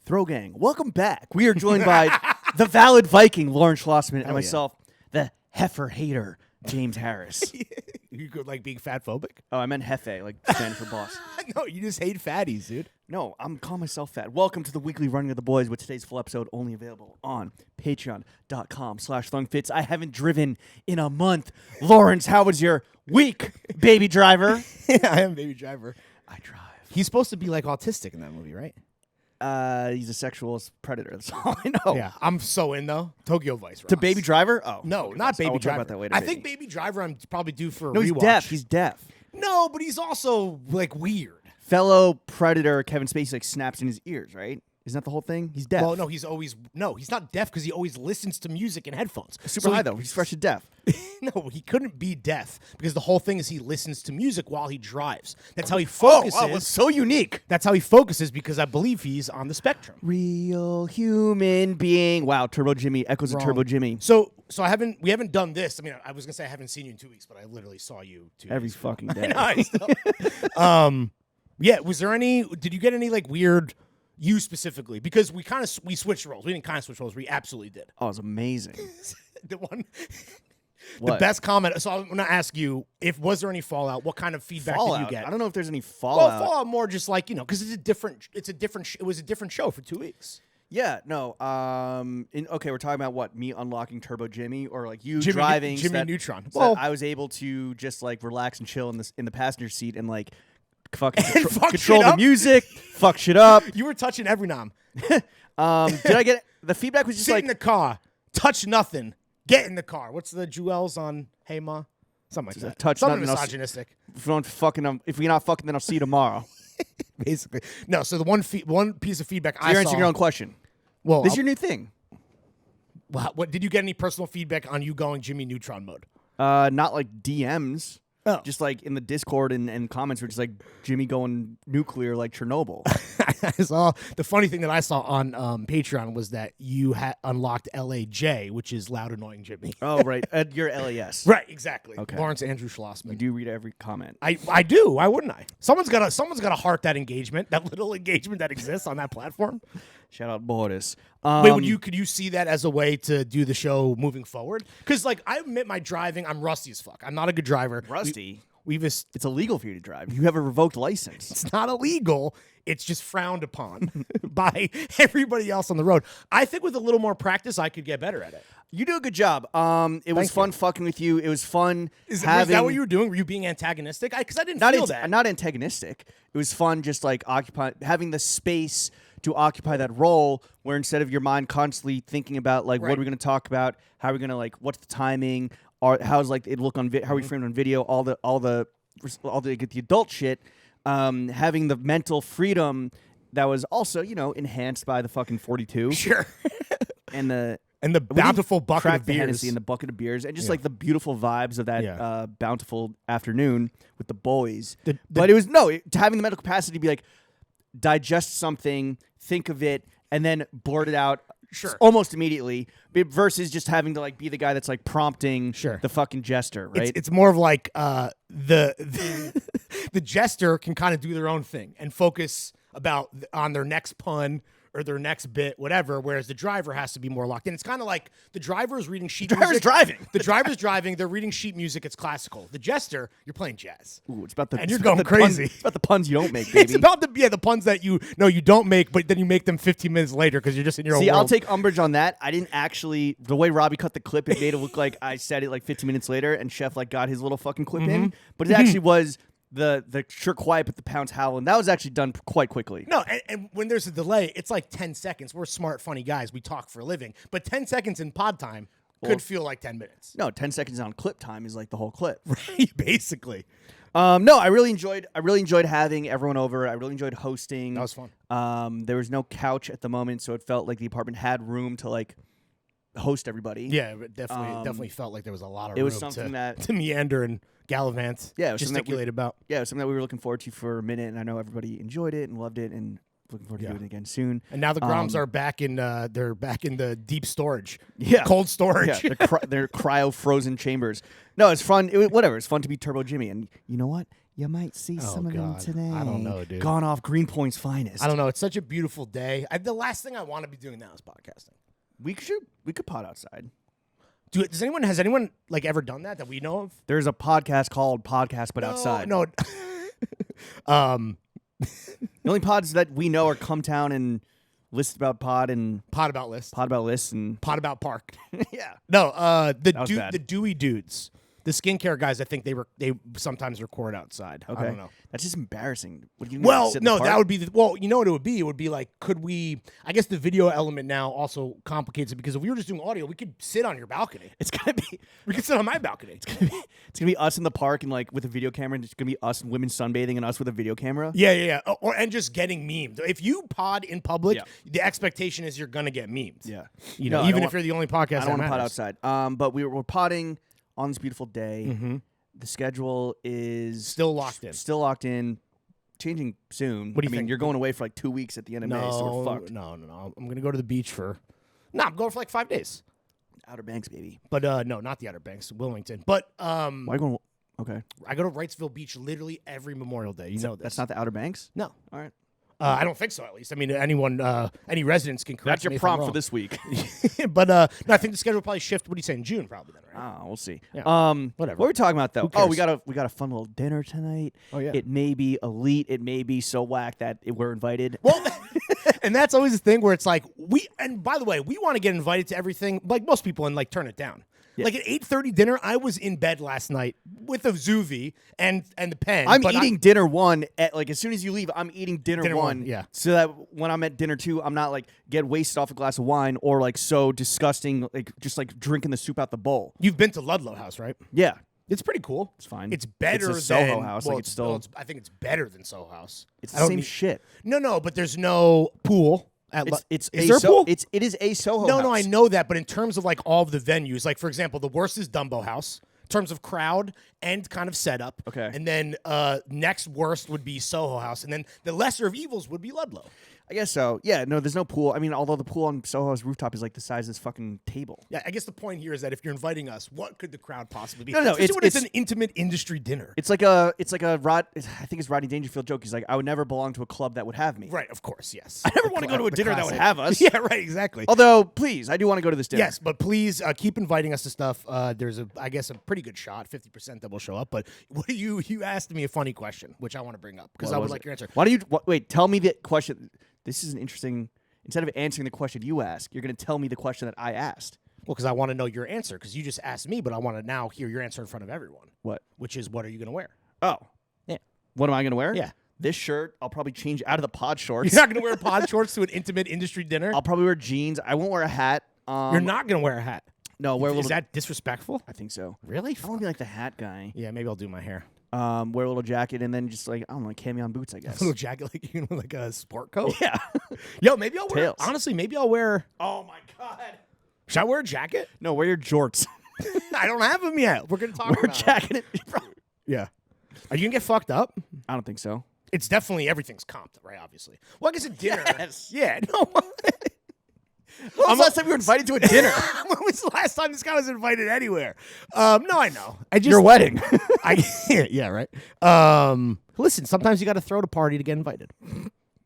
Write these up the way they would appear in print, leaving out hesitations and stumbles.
Throw Gang, welcome back. We are joined by the Valid Viking, Lauren Schlossman, and myself, the Heifer Hater, James Harris. You could like being fat phobic? Oh, I meant Hefe, like standing for boss. No, you just hate fatties, dude. No, I'm calling myself fat. Welcome to the weekly Running of the Boys, with today's full episode only available on patreon.com/throwingfits. I haven't driven in a month. Lawrence, how was your week, baby driver? Yeah, I am Baby Driver. I drive. He's supposed to be like autistic in that movie, right? He's a sexual predator. That's all I know. Yeah, I'm so in though. Tokyo Vice. To Baby Driver? Oh. No, not Baby We'll Driver. talk about that later, I maybe. think Baby Driver I'm probably due for a No, rewatch. he's deaf. He's deaf. No, but he's also like weird. Fellow predator Kevin Spacey like snaps in his ears, right? Isn't that the whole thing? He's deaf. Well, no, he's not deaf because he always listens to music in headphones. Super high, though. He's fresh and deaf. No, he couldn't be deaf because the whole thing is he listens to music while he drives. That's how he focuses. Oh, wow, it's so unique. That's how he focuses because I believe he's on the spectrum. Real human being. Wow, Turbo Jimmy. Echoes of Turbo Jimmy. So we haven't done this. I mean, I was gonna say I haven't seen you in 2 weeks, but I literally saw you 2 Every days ago. fucking day. I know. Yeah. Did you get any like weird? You specifically, because we switched roles. We didn't kind of switch roles. We absolutely did. Oh, it's amazing. The What? best comment. So I'm gonna ask you, was there any fallout? What kind of feedback did you get? I don't know if there's any fallout. Well, fallout more just like because it was a different show for 2 weeks. Yeah, no. Okay, we're talking about what? Me unlocking Turbo Jimmy, or like you Jimmy driving so that, Neutron. So that I was able to just like relax and chill in the passenger seat and like fucking control the music, fuck shit up. You were touching every nom. Did I get the feedback was just Sit like in the car, touch nothing, get in the car. What's the Jewels on Hey Ma? Something like that. Touch Something nothing, misogynistic. if we're not fucking, then I'll see you tomorrow. Basically, no. So the one piece of feedback You're answering your own question. Well, This is your new thing. what did you get any personal feedback on you going Jimmy Neutron mode? Not like DMs. Oh. Just like in the Discord and comments were just like Jimmy going nuclear like Chernobyl. I saw the funny thing that I saw on Patreon was that you had unlocked LAJ, which is loud annoying Jimmy. Oh, right. You're LAS. Right, exactly. Okay. Lawrence Andrew Schlossman. You do read every comment. I do. Why wouldn't I? Someone's got to heart that engagement, that little engagement that exists on that platform. Shout out Boris. Wait, could you see that as a way to do the show moving forward? Because like I admit my driving, I'm rusty as fuck. I'm not a good driver. Rusty? It's It's illegal for you to drive. You have a revoked license. not illegal. It's just frowned upon by everybody else on the road. I think with a little more practice, I could get better at it. You do a good job. It was fun fucking with you. It was fun Was having... that what you were doing? Were you being antagonistic? Because I didn't not feel that. Not antagonistic. It was fun just like having the space to occupy that role where instead of your mind constantly thinking about like what are we going to talk about, how are we going to like what's the timing, or how's like it look on how are we framed on video, all the get the adult shit, having the mental freedom that was also enhanced by the fucking 42 Sure. and the bountiful bucket crack of the beers. Hennessy and the bucket of beers, and just like the beautiful vibes of that bountiful afternoon with the boys. But it was having the mental capacity to be like digest something, think of it, and then blurt it out almost immediately, versus just having to like be the guy that's like prompting the fucking jester, right? It's more of like the jester can kind of do their own thing and focus on their next pun or their next bit, whatever, whereas the driver has to be more locked in. It's kind of like the driver is reading sheet music. The driver's driving, they're reading sheet music, it's classical. The jester, you're playing jazz. Ooh, it's about the and you're going crazy. It's about the puns you don't make, baby. It's about the puns that you don't make, but then you make them 15 minutes later because you're just in your own world. I'll take umbrage on that. I didn't actually, the way Robbie cut the clip, it made it look like I said it like 15 minutes later and Chef like got his little fucking clip in, but it actually was the sure quiet but the pounds howl, and that was actually done quite quickly. No, and when there's a delay, it's like 10 seconds. We're smart, funny guys. We talk for a living. But 10 seconds in pod time could feel like 10 minutes. No, 10 seconds on clip time is like the whole clip. Right, basically. No, I really enjoyed having everyone over. I really enjoyed hosting. That was fun. There was no couch at the moment, so it felt like the apartment had room to like host everybody. Yeah, it definitely felt like there was a lot of room. It was something to meander and gallivant. Yeah, it was gesticulate about. Yeah, it was something that we were looking forward to for a minute, and I know everybody enjoyed it and loved it, and looking forward to doing it again soon. And now the Groms are back in. They're back in the deep storage. Yeah, cold storage. Yeah, they're cryo frozen chambers. No, it's fun. Whatever. It's fun to be Turbo Jimmy, and you know what? You might see some of them God. today. I don't know, dude. Gone off Greenpoint's finest. I don't know. It's such a beautiful day. The last thing I want to be doing now is podcasting. We could pod outside. Has anyone like ever done that we know of? There's a podcast called Podcast But Outside. No. The only pods that we know are Come Town and List About Pod and Pod About List. Pod About List and Pod About Park. yeah. No, was bad. the Dewey dudes. The skincare guys, I think they sometimes record outside. Okay. I don't know. That's just embarrassing. What do you Well, sit in the no, park? that would be you know what it would be? It would be like, could we? I guess the video element now also complicates it because if we were just doing audio, we could sit on your balcony. It's gonna be. We could sit on my balcony. It's gonna be us in the park and like with a video camera. And it's gonna be us and women sunbathing and us with a video camera. Yeah. And just getting memed. If you pod in public, Yeah. the expectation is you're gonna get memed. Yeah. You know, No, even if you're the only podcast. I don't want to that pod matters. outside. But we're podding on this beautiful day. Mm-hmm. The schedule is Still locked in. Still locked in. Changing soon. What do you I mean, think? you're going away for like 2 weeks at the end of May, so we're fucked. No. I'm gonna go to the beach for. No, I'm going for like 5 days. Outer Banks, baby. But no, not the Outer Banks, Wilmington. But Why going? Okay. I go to Wrightsville Beach literally every Memorial Day. You know this. That's not the Outer Banks? No. All right. I don't think so, at least. I mean, any residents can correct That's your me if I'm prompt for wrong. this week. But no, I think the schedule will probably shift. What do you say, in June probably then, right? We'll see. Yeah. What Whatever. were we talking about though? Who Oh, cares? we got a fun little dinner tonight. Oh, yeah. It may be elite. It may be so whack that we're invited. Well, and that's always the thing where it's like, and by the way, we want to get invited to everything, like most people, and like turn it down. Yeah. Like at 8:30 dinner, I was in bed last night with a Zuvi and the pen. I'm but eating dinner one at like as soon as you leave. I'm eating dinner Dinner one. one, yeah. So that when I'm at dinner two, I'm not like get wasted off a glass of wine or like so disgusting, like just like drinking the soup out the bowl. You've been to Ludlow House, right? Yeah, It's pretty cool. it's fine. It's better It's a Soho than house. Well, Like it's still. I think it's better than Soho House. It's I the don't same need- shit. No, but there's no pool. It's is a there a pool? It is a Soho. No, house. I know that, but in terms of like all of the venues, like for example, the worst is Dumbo House in terms of crowd and kind of setup. Okay. And then next worst would be Soho House, and then the lesser of evils would be Ludlow. I guess so. Yeah, no, there's no pool. I mean, although the pool on Soho's rooftop is like the size of this fucking table. Yeah, I guess the point here is that if you're inviting us, what could the crowd possibly be? No, Especially when it's an intimate industry dinner. It's like a Rod. I think it's Rodney Dangerfield joke. He's like, I would never belong to a club that would have me. Right, of course, yes. I never want to go to a The dinner that would classic. have us. Yeah, right, exactly. Although, please, I do want to go to this dinner. Yes, but please keep inviting us to stuff. There's I guess a pretty good shot, 50% that will show up. But what do you asked me a funny question, which I want to bring up because I would like your answer. Why don't you wait? Tell me the question. This is an interesting. Instead of answering the question you ask, you're going to tell me the question that I asked. Well, because I want to know your answer because you just asked me, but I want to now hear your answer in front of everyone. What? Which is, what are you going to wear? Oh, Yeah. what am I going to wear? Yeah. This shirt. I'll probably change out of the pod shorts. You're not going to wear pod shorts to an intimate industry dinner? I'll probably wear jeans. I won't wear a hat. You're not going to wear a hat. No, wear a Is little. that disrespectful? I think so. Really? I want to be like the hat guy. Yeah, maybe I'll do my hair. Wear a little jacket and then just like I don't know, like cami-on boots. I guess. A little jacket, like a sport coat. Yeah. Yo, maybe I'll wear. Tails. Honestly, maybe I'll wear. Oh my god. Should I wear a jacket? No, wear your jorts. I don't have them yet. We're gonna talk Wear a about it. jacket. Yeah. Are you gonna get fucked up? I don't think so. It's definitely everything's comped, right? Obviously. Well, I guess at dinner. Yes. Yeah. No. When was the last time we were invited to a dinner? When was the last time this guy was invited anywhere? No, I know. I just Your wedding. yeah, right. Listen, sometimes you got to throw the party to get invited.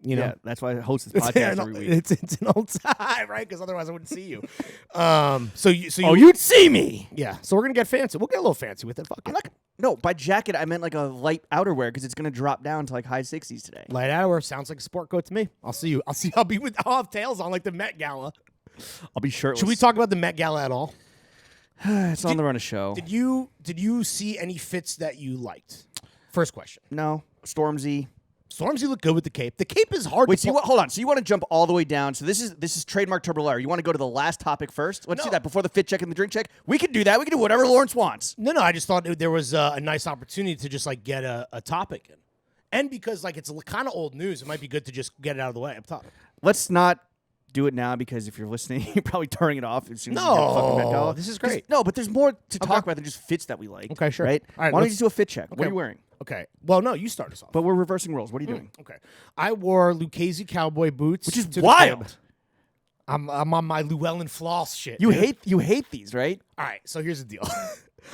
You know. Yeah, that's why I host this podcast every week. It's an old time, right? Because otherwise I wouldn't see you. So you. Oh, you'd see me. Yeah. So we're gonna get fancy. We'll get a little fancy with it. Fuck it. No, by jacket I meant like a light outerwear because it's gonna drop down to like high 60s today. Light hour sounds like a sport coat to me. I'll see you. I'll have tails on like the Met Gala. I'll be shirtless. Should we talk about the Met Gala at all? It's on the run of show. Did you see any fits that you liked? First question. No, Stormzy. Stormzy looked good with the cape. The cape is hard. Wait, to so hold on. So you want to jump all the way down? So this is trademark Turbo Larry. You want to go to the last topic first? Let's do No. that before the fit check and the drink check. We can do that. We can do whatever Lawrence wants. No. I just thought there was a nice opportunity to just like get a topic in, and because like it's kind of old news, it might be good to just get it out of the way up top. Let's not do it now because if you're listening, you're probably turning it off as soon as you hear fucking Met Gala. This is great. No, but there's more to talk about than just fits that we like. Okay, sure. Right? All right, Why don't you let's- just do a fit check? What okay. are you wearing? Okay. Well, no, you start us off. But we're reversing roles. What are you doing? Okay. I wore Lucchese cowboy boots, Which is to the wild. crib. I'm on my Llewellyn Floss shit. You dude. hate these, right? All right, so here's the deal.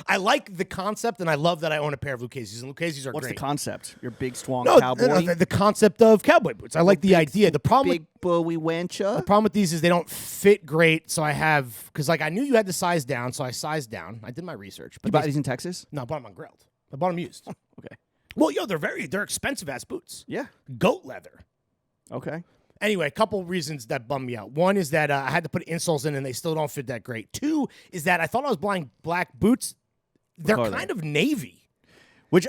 I like the concept, and I love that I own a pair of Lucchese's, and Lucchese's are What's great. the concept? You're a big, strong No, cowboy. the concept of cowboy boots. I like the idea. The problem Big Bowie Wancha. The problem with these is they don't fit great, so I have because like I knew you had to size down, so I sized down. I did my research. But You buy these in Texas? No, I bought them on Grilled. I bought them used. Okay. Well, they're expensive ass boots. Yeah. Goat leather. Okay. Anyway, a couple reasons that bummed me out. One is that I had to put insoles in, and they still don't fit that great. Two is that I thought I was buying black boots. They're kind of navy, Which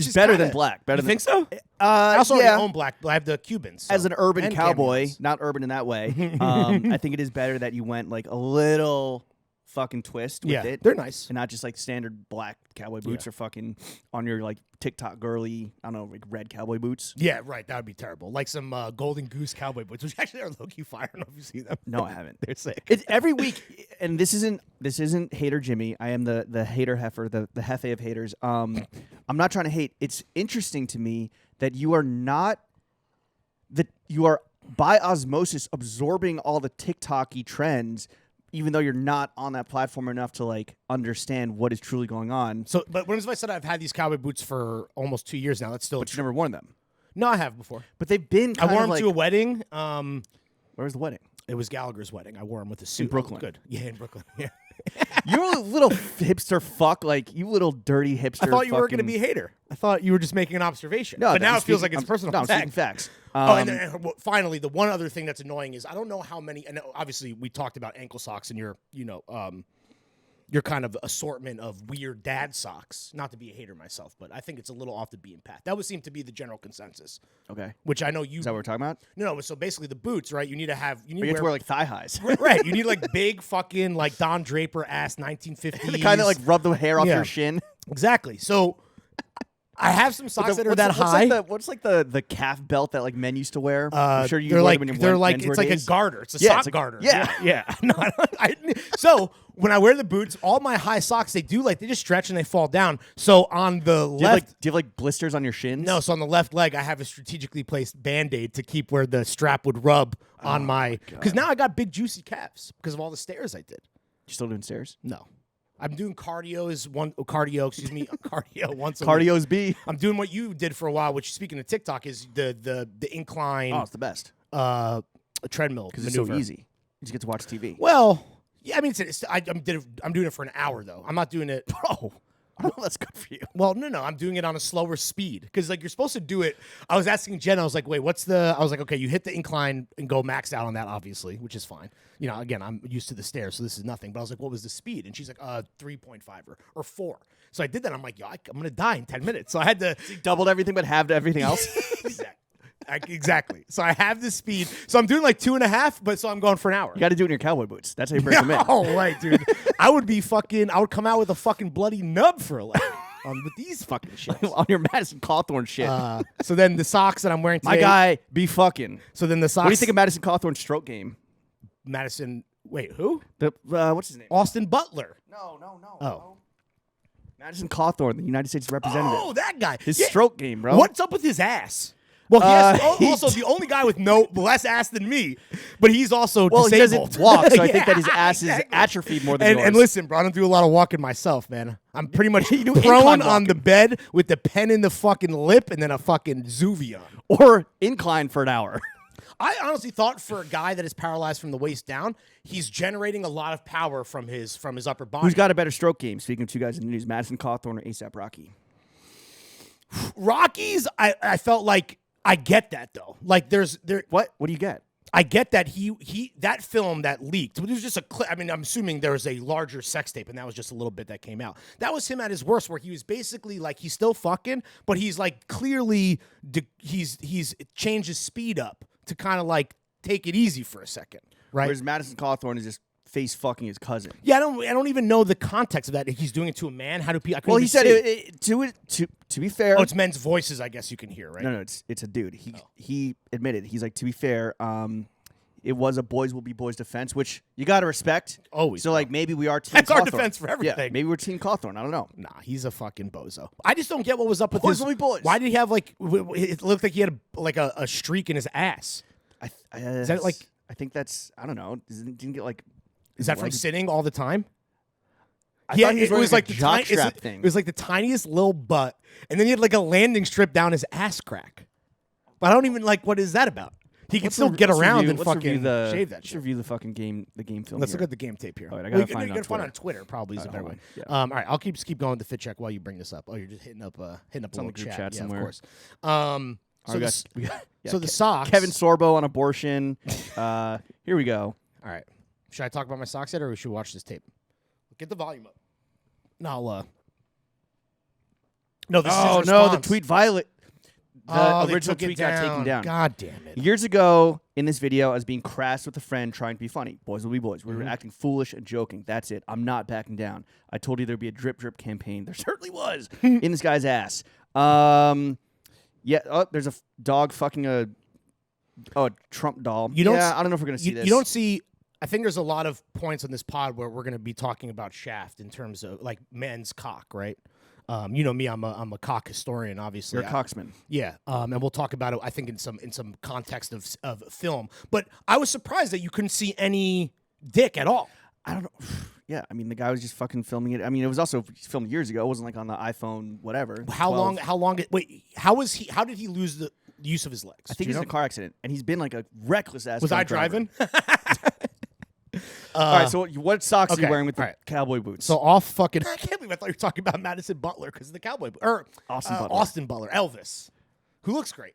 is better than black. Better than think so? I also already own black. I have the Cubans. So. As an urban And cowboy, cameos. not urban in that way, I think it is better that you went like a little fucking twist with it. They're nice. And not just like standard black cowboy boots or fucking on your like TikTok girly, I don't know, like red cowboy boots. Yeah, right. That would be terrible. Like some Golden Goose cowboy boots, which actually are low-key fire. I don't know if you see them. No, I haven't. They're sick. It's every week, and this isn't hater Jimmy. I am the hater heifer, the hefe of haters. I'm not trying to hate. It's interesting to me that you are by osmosis absorbing all the TikTok-y trends, even though you're not on that platform enough to like understand what is truly going on. So, but when I said I've had these cowboy boots for almost 2 years now, that's still. But you never worn them. No, I have before. But they've been. I wore them them to a wedding. Where was the wedding? It was Gallagher's wedding. I wore them with a suit. In Brooklyn. Good. Yeah, in Brooklyn. Yeah. You're a little hipster fuck, like you little dirty hipster. I thought you were going to fucking- be a hater. I thought you were just making an observation. No, but now I'm it feels speaking- like it's I'm- personal No, I'm attack. speaking facts. Finally, the one other thing that's annoying is I don't know how many. And obviously, we talked about ankle socks and your kind of assortment of weird dad socks. Not to be a hater myself, but I think it's a little off the beaten path. That would seem to be the general consensus. Okay. Which I know you. Is that what we're talking about? No. So basically, the boots, right? You need to have. You need You have to to wear like thigh highs. right. You need like big fucking like Don Draper ass 1950s. The kind that like rub the hair off Yeah. your shin. Exactly. So I have some socks that are that high. What's like the calf belt that like men used to wear? I'm sure you they're wore like them in your they're like menswear it's like days. a garter. It's a Yeah, sock it's like- garter. yeah. yeah. No, so when I wear the boots, all my high socks they just stretch and they fall down. So on the left. Do you have like blisters on your shins? No, so on the left leg, I have a strategically placed Band-Aid to keep where the strap would rub on my. Because now I got big, juicy calves because of all the stairs I did. You still doing stairs? No. I'm doing cardio once a week. Cardio's B. I'm doing what you did for a while, which speaking of TikTok is the incline Oh, it's the best treadmill because it's so easy. You just get to watch TV. Well, yeah, I mean, I'm doing it for an hour though. I'm not doing it. Oh, well, that's good for you. Well, no, I'm doing it on a slower speed because like you're supposed to do it. I was asking Jen, I was like, wait, I was like, okay, you hit the incline and go max out on that, obviously, which is fine. You know, again, I'm used to the stairs, so this is nothing. But I was like, what was the speed? And she's like, 3.5 or 4. So I did that. I'm like, yo, I'm gonna die in 10 minutes. So I had to Doubled everything but halved everything else. Exactly. So I have the speed. So I'm doing like 2.5, but so I'm going for an hour. You got to do it in your cowboy boots. That's how you break them in. Oh, right, dude. I would come out with a fucking bloody nub for a leg with these fucking shits. On your Madison Cawthorn shit. So then the socks that I'm wearing today. My guy, be fucking. So then the socks. What do you think of Madison Cawthorn's stroke game? Madison? Wait, who? What's his name? Austin Butler. No. Oh. Madison Cawthorn, the United States representative. Oh, that guy. His stroke game, bro. What's up with his ass? Well, he has also the only guy with less ass than me, but he's also Well, he disabled. doesn't walk, so I think Yeah, that his ass is exactly. atrophied more than yours. And listen, bro, I don't do a lot of walking myself, man. I'm pretty much You do prone incline on the bed with the pen in the fucking lip and then a fucking Zuvia. Or incline for an hour. I honestly thought for a guy that is paralyzed from the waist down, he's generating a lot of power from his upper body. Who's got a better stroke game? Speaking of two guys in the news, Madison Cawthorn or ASAP Rocky? Rockies, I felt like I get that though. Like What do you get? I get that he that film that leaked. It was just a clip. I mean, I'm assuming there was a larger sex tape, and that was just a little bit that came out. That was him at his worst, where he was basically like he's still fucking, but he's like clearly he's changed his speed up to kind of like take it easy for a second, right? Whereas Madison Cawthorn is just face fucking his cousin. Yeah, I don't even know the context of that. He's doing it to a man. How do people? Well, he said to be fair. Oh, it's men's voices, I guess you can hear, right? No, it's a dude. He admitted. He's like, to be fair, it was a boys will be boys defense, which you got to respect. Always. So like maybe we are team That's our Cawthorn. defense for everything. Yeah, maybe we're team Cawthorn. I don't know. Nah, he's a fucking bozo. I just don't get what was up with Boys his. will be boys. Why did he have like? It looked like he had a streak in his ass. Is that like? I think that's I don't know. Didn't get like. Is that from sitting all the time? I thought he was wearing was like a the jockstrap thing. It was like the tiniest little butt, and then he had like a landing strip down his ass crack. But I don't even like. What is that about? He can still get around and fucking shave that Let's shit. review the fucking game, film. Let's here. look at the game tape here. All right, I gotta find you it gotta find it on Twitter. Probably is a better way. Yeah. All right, I'll keep going with the fit check while you bring this up. Oh, you're just hitting up on a the little group chat. chat Yeah, somewhere. of course. So the socks. Kevin Sorbo on abortion. Here we go. All right. Should I talk about my socks yet, or we should watch this tape? Get the volume up. No, this is his no, the response. tweet Violet. The they original took it tweet got taken down. God damn it. Years ago, in this video, I was being crass with a friend trying to be funny. Boys will be boys. We were acting foolish and joking. That's it. I'm not backing down. I told you there'd be a drip drip campaign. There certainly was in this guy's ass. Yeah. Oh, there's a dog fucking a Trump doll. I don't know if we're gonna see this. You don't see. I think there's a lot of points on this pod where we're going to be talking about Shaft in terms of like men's cock, right? You know me, I'm a cock historian, obviously. You're a cocksman. Yeah, and we'll talk about it. I think in some context of film. But I was surprised that you couldn't see any dick at all. I don't know. Yeah, I mean the guy was just fucking filming it. I mean it was also filmed years ago. It wasn't like on the iPhone, whatever. How 12. long? Wait, how did he lose the use of his legs? I think he's in a car accident, and he's been like a reckless ass. Was I driver. driving? All right, so what socks are you wearing with the cowboy boots? So off fucking. I can't believe I thought you were talking about Madison Butler because of the cowboy or Austin Butler, Elvis, who looks great.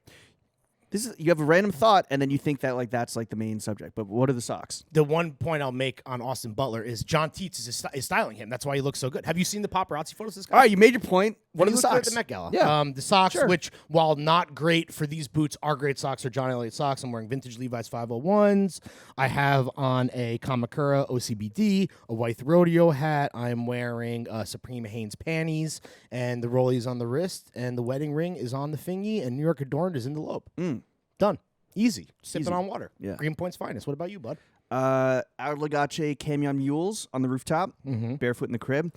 You have a random thought, and then you think that that's the main subject. But what are the socks? The one point I'll make on Austin Butler is John Tietz is styling him. That's why he looks so good. Have you seen the paparazzi photos of this guy? All right, you made your point. What are the He looked good socks? at the Met Gala. Yeah. The socks, Sure. which while not great for these boots, are great socks. Are John Elliott socks. I'm wearing vintage Levi's 501s. I have on a Kamakura OCBD, a white rodeo hat. I'm wearing Supreme Hanes panties, and the rollies on the wrist, and the wedding ring is on the thingy, and New York Adorned is in the lobe. Done. Easy. Sipping on water. Yeah. Green Point's finest. What about you, bud? Our Leguchi camion mules on the rooftop, barefoot in the crib.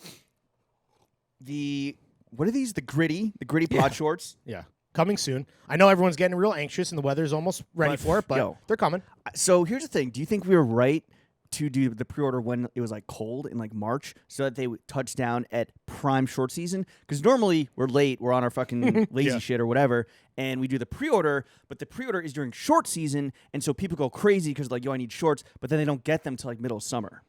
What are these? The gritty pod shorts. Yeah. Coming soon. I know everyone's getting real anxious and the weather's almost ready for it, but they're coming. So here's the thing. Do you think we were right to do the pre-order when it was like cold in like March so that they would touch down at prime short season? Because normally we're late. We're on our fucking lazy shit or whatever. And we do the pre-order, but the pre-order is during short season. And so people go crazy because like, yo, I need shorts. But then they don't get them till like middle of summer.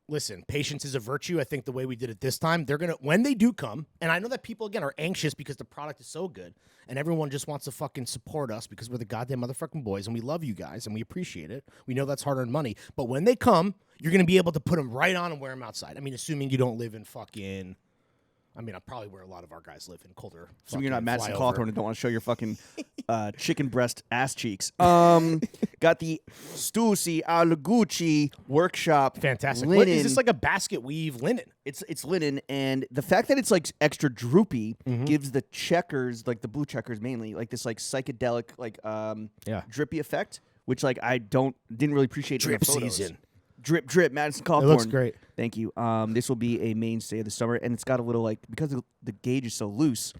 Listen, patience is a virtue. I think the way we did it this time, they're going to, when they do come, and I know that people, again, are anxious because the product is so good, and everyone just wants to fucking support us because we're the goddamn motherfucking boys, and we love you guys, and we appreciate it. We know that's hard-earned money. But when they come, you're going to be able to put them right on and wear them outside. I mean, assuming you don't live in fucking... I mean, I probably where a lot of our guys live in colder. So you're not Madison Cawthorn and don't want to show your fucking chicken breast ass cheeks. Got the Stussy Leguchi workshop. Fantastic. Linen. What, is this like a basket weave linen? It's linen, and the fact that it's like extra droopy gives the checkers, like the blue checkers mainly, like this like psychedelic like drippy effect, which like I didn't really appreciate in the Drip photos. season. Drip, drip, Madison Cawthorn. It looks great. Thank you. This will be a mainstay of the summer, and it's got a little, like, because the gauge is so loose,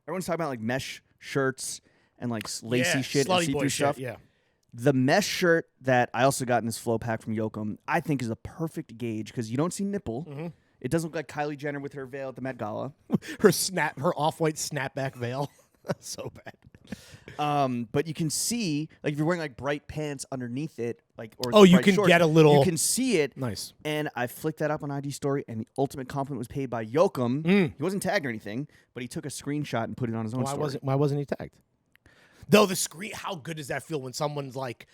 everyone's talking about, like, mesh shirts and, like, lacy shit and see-through stuff. Yeah. The mesh shirt that I also got in this flow pack from Yoakum, I think is a perfect gauge because you don't see nipple. It doesn't look like Kylie Jenner with her veil at the Met Gala. her off-white snapback veil. So bad. But you can see, like, if you're wearing like bright pants underneath it, like, or you bright can shorts, get a little. You can see it. Nice. And I flicked that up on IG story, and the ultimate compliment was paid by Yoakum. He wasn't tagged or anything, but he took a screenshot and put it on his own story. Why wasn't he tagged? Though the screen, how good does that feel when someone's like,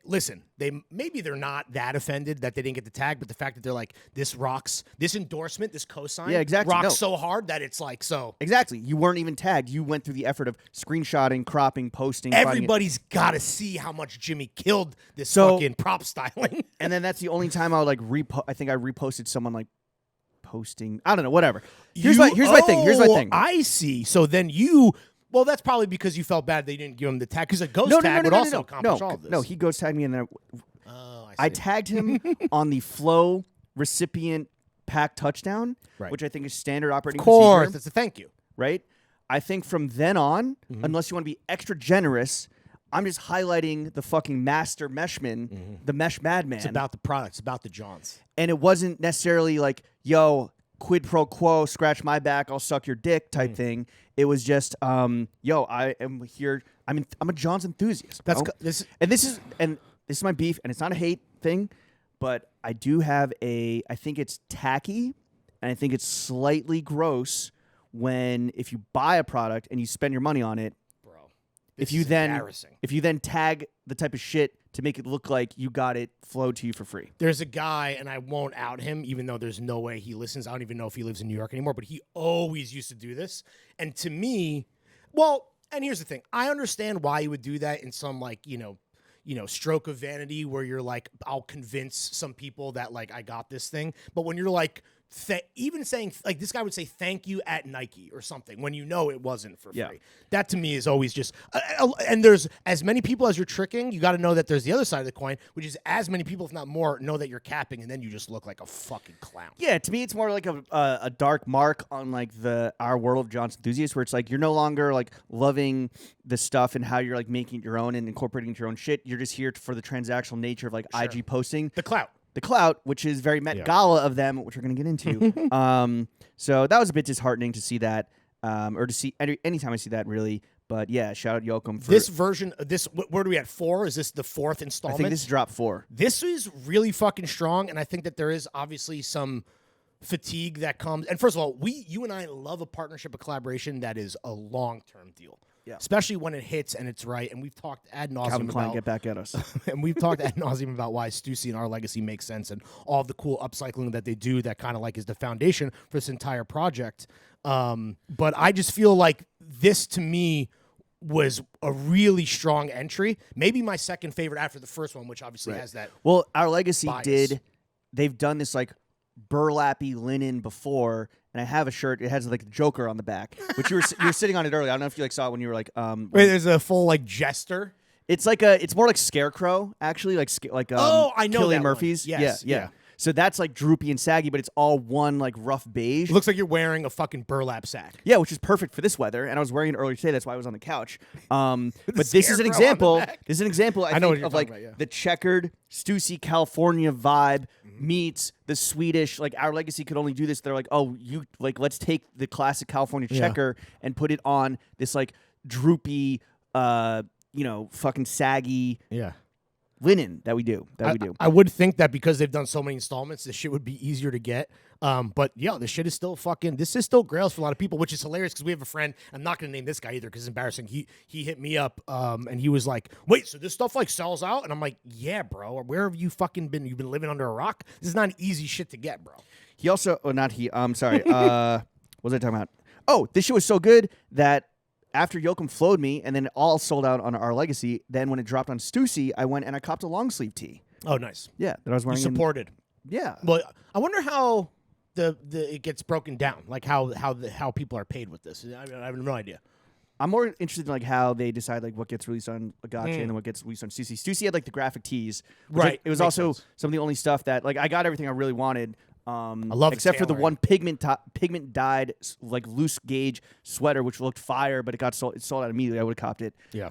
listen, maybe they're not that offended that they didn't get the tag, but the fact that they're like, this rocks, this endorsement, this cosign, rocks so hard that it's like so. Exactly. You weren't even tagged. You went through the effort of screenshotting, cropping, posting. Everybody's got to see how much Jimmy killed this fucking prop styling. And then that's the only time I would like I think I reposted someone like posting. I don't know, whatever. Here's my thing. I see. So then you. Well, that's probably because you felt bad they didn't give him the tag. Because a ghost tag would also accomplish all of this. No, he ghost tagged me, and I tagged him on the flow recipient pack touchdown, which I think is standard operating procedure. Of course, that's a thank you. Right? I think from then on, unless you want to be extra generous, I'm just highlighting the fucking master meshman, the mesh madman. It's about the product. It's about the Johns. And it wasn't necessarily like, yo, quid pro quo, scratch my back, I'll suck your dick type thing. It was just, yo, I am here. I'm a Johns enthusiast. This is my beef, and it's not a hate thing, but I do have I think it's tacky, and I think it's slightly gross if you buy a product and you spend your money on it. If you then tag the type of shit to make it look like you got it flowed to you for free. There's a guy, and I won't out him, even though there's no way he listens. I don't even know if he lives in New York anymore, but he always used to do this. And to me, and here's the thing. I understand why you would do that in some, like, stroke of vanity where you're like, I'll convince some people that, like, I got this thing. But when you're like, even saying, like, this guy would say thank you at Nike or something when it wasn't for free. That to me is always just and there's as many people as you're tricking. You got to know that there's the other side of the coin, which is as many people, if not more, know that you're capping, and then you just look like a fucking clown. Yeah, to me it's more like a dark mark on like our world of Johns enthusiasts, where it's like you're no longer like loving the stuff and how you're like making it your own and incorporating it your own shit. You're just here for the transactional nature of like IG posting. The clout, which is very Met Gala of them, which we're going to get into. So that was a bit disheartening to see that, or to see anytime I see that, really. But yeah, shout out Yoakum for this version. Where are we at? 4? Is this the 4th installment? I think this is drop 4. This is really fucking strong, and I think that there is obviously some fatigue that comes. And first of all, you and I love a partnership, a collaboration that is a long-term deal. Yeah. Especially when it hits and it's right. And we've talked ad nauseum Calvin Klein, get back at us. And we've talked ad nauseum about why Stussy and Our Legacy makes sense and all of the cool upcycling that they do that kind of like is the foundation for this entire project. But I just feel like this, to me, was a really strong entry. Maybe my second favorite after the first one, which obviously has that. Well, Our Legacy bias. They've done this like burlappy linen before. And I have a shirt. It has like the Joker on the back, which you were sitting on it earlier. I don't know if you like saw it when you were like. Wait, there's a full like jester. It's more like Scarecrow actually, like I know Cillian that Murphy's. One. Yes, yeah. So that's like droopy and saggy, but it's all one like rough beige. It looks like you're wearing a fucking burlap sack. Yeah, which is perfect for this weather. And I was wearing it earlier today. That's why I was on the couch. But this is an example. This is an example. I think of like the checkered Stussy California vibe meets the Swedish. Like Our Legacy could only do this. They're like, oh, let's take the classic California checker and put it on this like droopy, fucking saggy. Yeah. Linen that we do. I would think that because they've done so many installments, this shit would be easier to get. But yeah, this shit is still this is still grails for a lot of people, which is hilarious because we have a friend. I'm not going to name this guy either because it's embarrassing. He hit me up and he was like, wait, so this stuff like sells out? And I'm like, yeah, bro. Where have you fucking been? You've been living under a rock? This is not easy shit to get, bro. He also, sorry. What was I talking about? Oh, this shit was so good that after Yoakum flowed me, and then it all sold out on Our Legacy. Then when it dropped on Stussy, I went and I copped a long sleeve tee. Oh, nice. Yeah, that I was wearing. You supported. Yeah. Well, I wonder how it gets broken down, like how people are paid with this. I have no idea. I'm more interested in like how they decide like what gets released on Leguchi and what gets released on Stussy. Stussy had like the graphic tees, right? It was also some of the only stuff that like I got everything I really wanted. I love except for the one pigment dyed like loose gauge sweater, which looked fire, but it sold out immediately. I would have copped it. Yeah.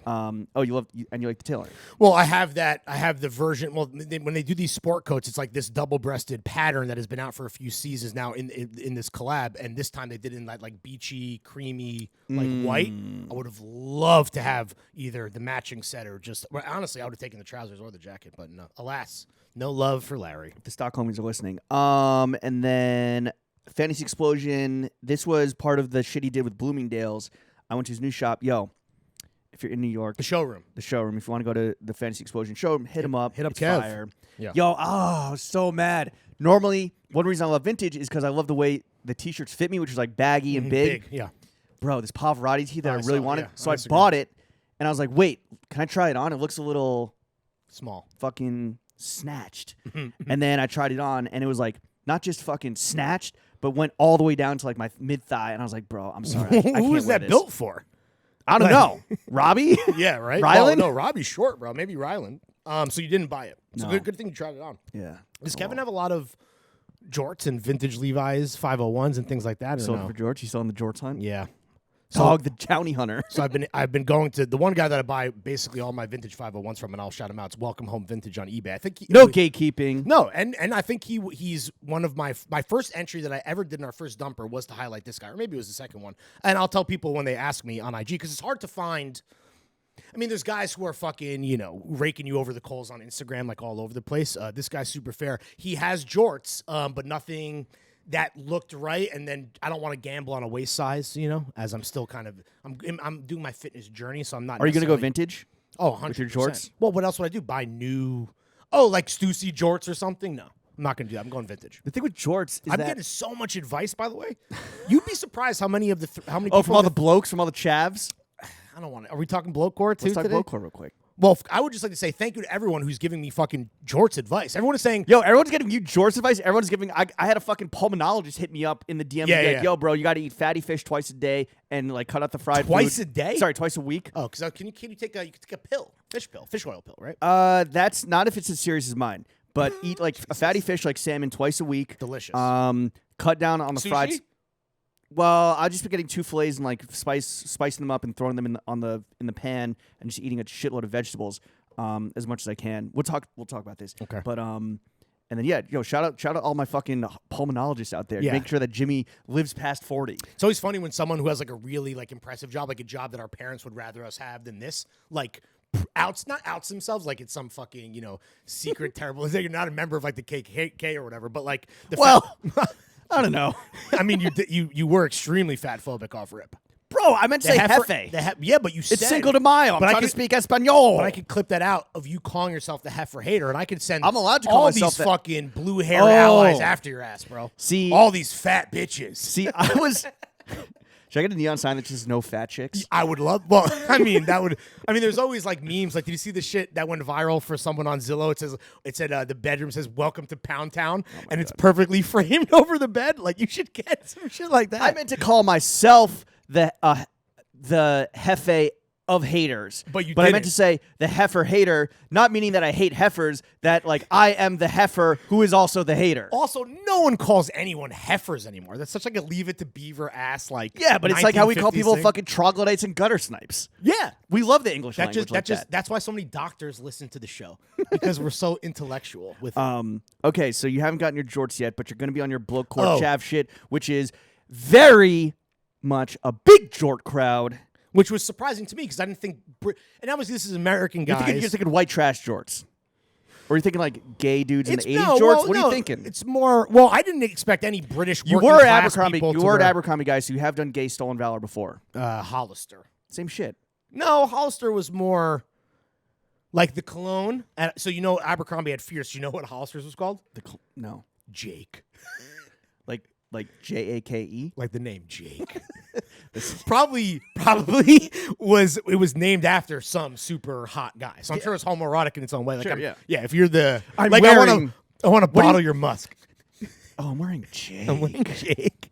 You like the tailor? Well, I have that. I have the version. Well, when they do these sport coats, it's like this double-breasted pattern that has been out for a few seasons now in this collab, and this time they did it in that like beachy, creamy, like white. I would have loved to have either the matching set or just. Well, honestly, I would have taken the trousers or the jacket, but no, alas. No love for Larry. The Stockholmians are listening. And then Fantasy Explosion. This was part of the shit he did with Bloomingdale's. I went to his new shop. Yo, if you're in New York. The showroom. If you want to go to the Fantasy Explosion showroom, hit him up. Hit up it's Kev. Fire. Yeah. Yo, I was so mad. Normally, one reason I love vintage is because I love the way the T-shirts fit me, which is like baggy and big. Yeah. Bro, this Pavarotti tee that I really wanted. So I bought it, and I was like, wait, can I try it on? It looks a little small. Fucking snatched. And then I tried it on, and it was like not just fucking snatched, but went all the way down to like my mid-thigh. And I was like, bro, I'm sorry. I can't Who is wear that this. built for? I don't know. Robbie? Yeah, right? Rylan? No, Robbie's short, bro. Maybe Rylan. So you didn't buy it. It's No. a good thing you tried it on. Yeah. Does Kevin have a lot of jorts and vintage Levi's 501s and things like that? Sold for George? You selling the Jorts hunt? Yeah. Dog, the bounty hunter. So I've been going to the one guy that I buy basically all my vintage 501s from, and I'll shout him out. It's Welcome Home Vintage on eBay. I think No gatekeeping. No, and I think he's one of my first entry that I ever did in our first dumper was to highlight this guy, or maybe it was the second one. And I'll tell people when they ask me on IG, because it's hard to find. I mean, there's guys who are fucking, raking you over the coals on Instagram, like all over the place. This guy's super fair. He has jorts, but nothing that looked right. And then I don't want to gamble on a waist size, as I'm still I'm doing my fitness journey, so I'm not. Are you gonna go vintage? Oh, 100%. With your jorts? Well, what else would I do? Buy new? Oh, like Stussy jorts or something? No, I'm not gonna do that. I'm going vintage. The thing with jorts is I'm getting so much advice. By the way, you'd be surprised how many of the how many. Oh, from all the blokes, from all the chavs. I don't want to. Are we talking Blokecore too? Let's talk today? Blokecore real quick. Well, I would just like to say thank you to everyone who's giving me fucking jorts advice. Everyone is saying, yo, everyone's giving you jorts advice. Everyone's giving. I had a fucking pulmonologist hit me up in the DM. Yeah. Yo, bro, you got to eat fatty fish twice a day and like cut out the fried twice food. a day. Sorry, twice a week. Oh, because can you take a pill, fish oil pill, right? That's not if it's as serious as mine. But eat like a fatty fish like salmon twice a week. Delicious. Cut down on the Sushi? fried. Well, I've just been getting 2 fillets and like spicing them up and throwing them in the pan and just eating a shitload of vegetables as much as I can. We'll talk about this. Okay. But and then shout out all my fucking pulmonologists out there. Yeah. Make sure that Jimmy lives past 40. It's always funny when someone who has like a really like impressive job, like a job that our parents would rather us have than this, like outs themselves like it's some fucking secret terrible. You're not a member of like the KKK or whatever, but like I don't know. I mean, you were extremely fat phobic off rip. Bro, I meant to say jefe. Yeah, but you said It's Cinco de Mayo. I'm trying to speak Espanol. But I could clip that out of you calling yourself the heifer hater, and I could send I'm allowed to call all myself these fucking blue hair allies after your ass, bro. See, all these fat bitches. See, I was. Should I get a neon sign that says no fat chicks? I would love. Well, I mean, there's always like memes. Like, did you see the shit that went viral for someone on Zillow? It said the bedroom says "Welcome to Pound Town," and it's perfectly framed over the bed. Like, you should get some shit like that. I meant to call myself the Hefe of haters. But I meant to say the heifer hater, not meaning that I hate heifers, that like I am the heifer who is also the hater. Also, no one calls anyone heifers anymore. That's such like a leave it to beaver ass like. Yeah, but it's like how we call people thing. fucking troglodytes and gutter snipes. Yeah. We love the English language that. That's why so many doctors listen to the show, because we're so intellectual with Okay, so you haven't gotten your jorts yet, but you're going to be on your Blokecore Oh. chav shit, which is very much a big jort crowd. which was surprising to me because I didn't think. And obviously, this is American guys. You're thinking white trash jorts. Or are you thinking like gay dudes in the 80s no, jorts? well, What are no, you thinking? It's more. Well, I didn't expect any British. You working were class Abercrombie. people You to were an wear- Abercrombie guy, so you have done gay stolen valor before. Hollister. Same shit. No, Hollister was more like the cologne. And so Abercrombie had Fierce. You know what Hollister's was called? No. Jake. Like Jake. Like the name Jake. probably was named after some super hot guy. So I'm sure it's homoerotic in its own way. Like Sure, yeah. If you're the I'm like wearing- I want to bottle your musk. Oh, I'm wearing Jake. I'm wearing Jake.